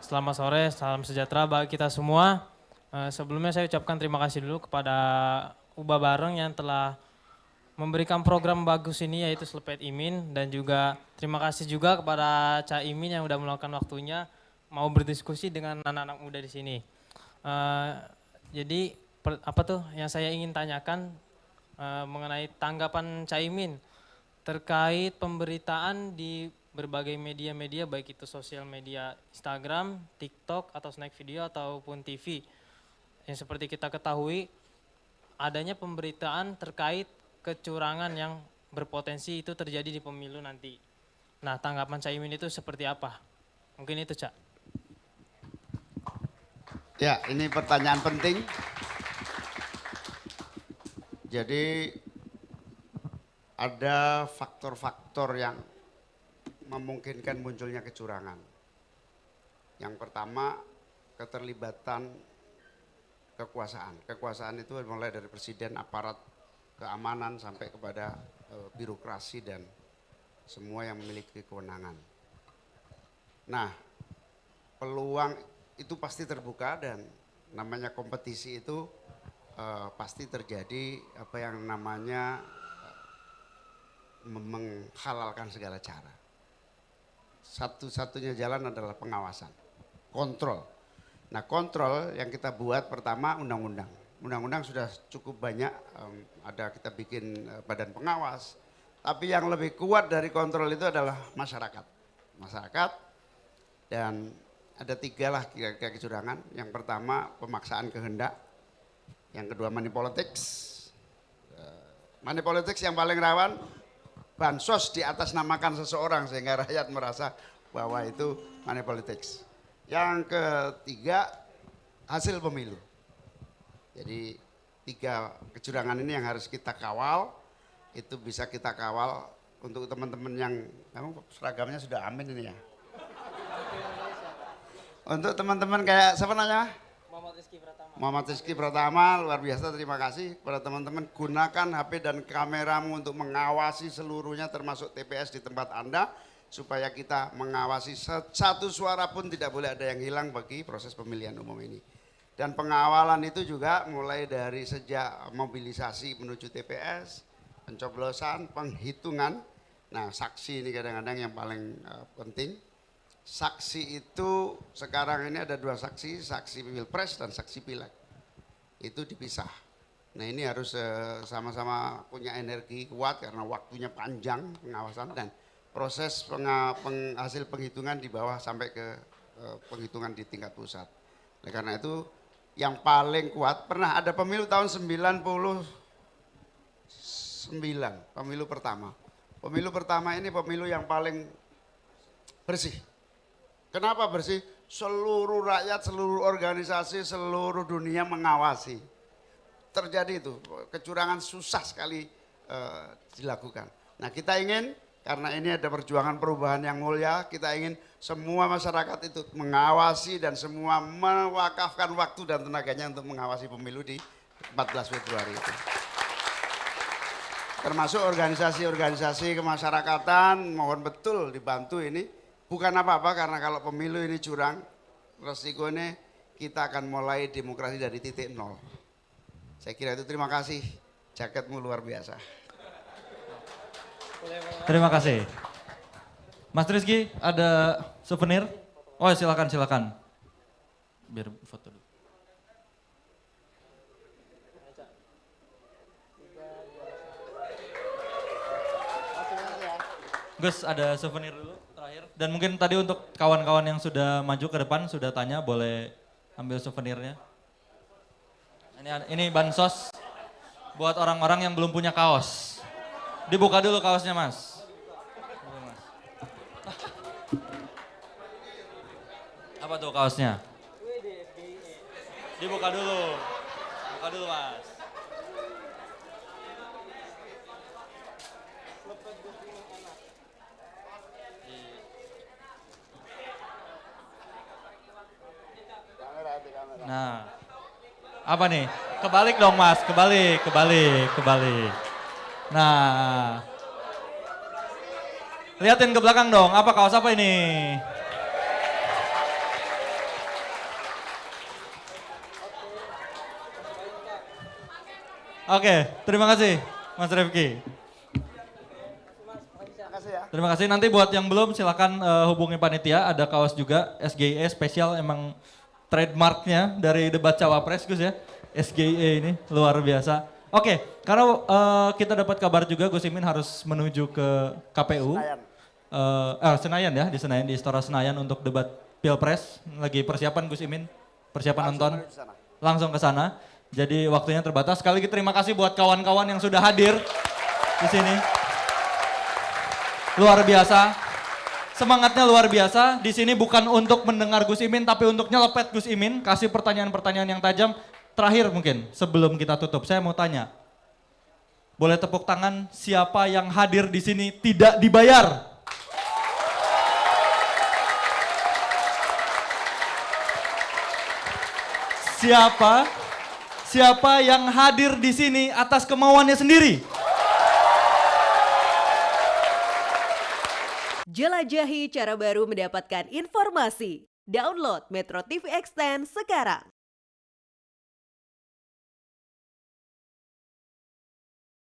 Selamat sore, salam sejahtera bagi kita semua. Sebelumnya saya ucapkan terima kasih dulu kepada Uba Bareng yang telah memberikan program bagus ini yaitu Selepet Imin, dan juga terima kasih juga kepada Cak Imin yang sudah meluangkan waktunya mau berdiskusi dengan anak-anak muda di sini. Jadi apa tuh yang saya ingin tanyakan mengenai tanggapan Cak Imin terkait pemberitaan di berbagai media-media baik itu sosial media Instagram, TikTok atau snack video ataupun TV. Yang seperti kita ketahui adanya pemberitaan terkait kecurangan yang berpotensi itu terjadi di pemilu nanti. Nah, tanggapan Cak Imin itu seperti apa? Mungkin itu, Cak. Ya, ini pertanyaan penting. Jadi ada faktor-faktor yang memungkinkan munculnya kecurangan. Yang pertama, keterlibatan kekuasaan. Kekuasaan itu mulai dari presiden, aparat keamanan sampai kepada birokrasi dan semua yang memiliki kewenangan. Nah, peluang itu pasti terbuka dan namanya kompetisi itu pasti terjadi apa yang namanya menghalalkan segala cara. Satu-satunya jalan adalah pengawasan, kontrol. Nah, kontrol yang kita buat pertama undang-undang. Undang-undang sudah cukup banyak, ada kita bikin badan pengawas. Tapi yang lebih kuat dari kontrol itu adalah masyarakat. Masyarakat, dan ada 3 lah kira-kira kecurangan. Yang pertama pemaksaan kehendak, yang kedua money politics. Money politics yang paling rawan, bansos diatasnamakan seseorang sehingga rakyat merasa bahwa itu money politics. Yang ketiga hasil pemilu. Jadi 3 kecurangan ini yang harus kita kawal. Itu bisa kita kawal untuk teman-teman yang memang seragamnya sudah amin ini ya. Untuk teman-teman kayak siapa namanya? Muhammad Rizky Pratama, luar biasa, terima kasih kepada teman-teman. Gunakan HP dan kameramu untuk mengawasi seluruhnya termasuk TPS di tempat Anda. Supaya kita mengawasi satu suara pun tidak boleh ada yang hilang bagi proses pemilihan umum ini. Dan pengawalan itu juga mulai dari sejak mobilisasi menuju TPS, pencoblosan, penghitungan. Nah, saksi ini kadang-kadang yang paling penting. saksi itu sekarang ini ada 2 saksi, saksi pilpres dan saksi pileg. Itu dipisah. Nah ini harus sama-sama punya energi kuat karena waktunya panjang pengawasan dan proses hasil penghitungan di bawah sampai ke penghitungan di tingkat pusat. Oleh karena itu yang paling kuat, pernah ada pemilu tahun 99, pemilu pertama. Pemilu pertama ini pemilu yang paling bersih. Kenapa bersih? Seluruh rakyat, seluruh organisasi, seluruh dunia mengawasi. Terjadi itu, kecurangan susah sekali dilakukan. Nah kita ingin, karena ini ada perjuangan perubahan yang mulia, kita ingin semua masyarakat itu mengawasi dan semua mewakafkan waktu dan tenaganya untuk mengawasi pemilu di 14 Februari itu. Termasuk organisasi-organisasi kemasyarakatan, mohon betul dibantu ini. Bukan apa-apa karena kalau pemilu ini curang, resikonya kita akan mulai demokrasi dari titik nol. Saya kira itu, terima kasih, jaketmu luar biasa. Terima kasih. Mas Rizky, ada souvenir? Oh silakan, silakan. Biar foto dulu. Gus, ada souvenir dulu terakhir. Dan mungkin tadi untuk kawan-kawan yang sudah maju ke depan, sudah tanya, boleh ambil souvenirnya. Ini bansos buat orang-orang yang belum punya kaos. Dibuka dulu kaosnya, Mas. Apa tuh kaosnya? Dibuka dulu. Buka dulu, Mas. Nah, apa nih? Kebalik dong Mas, kebalik. Nah, liatin ke belakang dong, apa kaos apa ini? Oke, terima kasih Mas Rifki. Terima kasih, nanti buat yang belum silakan hubungi panitia, ada kaos juga, SGE spesial emang trademarknya dari debat cawapres Gus ya, SGE ini luar biasa. Oke, karena kita dapat kabar juga Gus Imin harus menuju ke KPU. Senayan ya, di Senayan, di Istora Senayan untuk debat Pilpres. Lagi persiapan Gus Imin, persiapan nonton. Langsung ke sana. Jadi waktunya terbatas. Sekali lagi terima kasih buat kawan-kawan yang sudah hadir di sini. Luar biasa. Semangatnya luar biasa. Di sini bukan untuk mendengar Gus Imin, tapi untuk nyelepet Gus Imin, kasih pertanyaan-pertanyaan yang tajam. Terakhir mungkin, sebelum kita tutup, saya mau tanya. Boleh tepuk tangan siapa yang hadir di sini tidak dibayar? Siapa yang hadir di sini atas kemauannya sendiri? Jelajahi cara baru mendapatkan informasi. Download Metro TV Extend sekarang.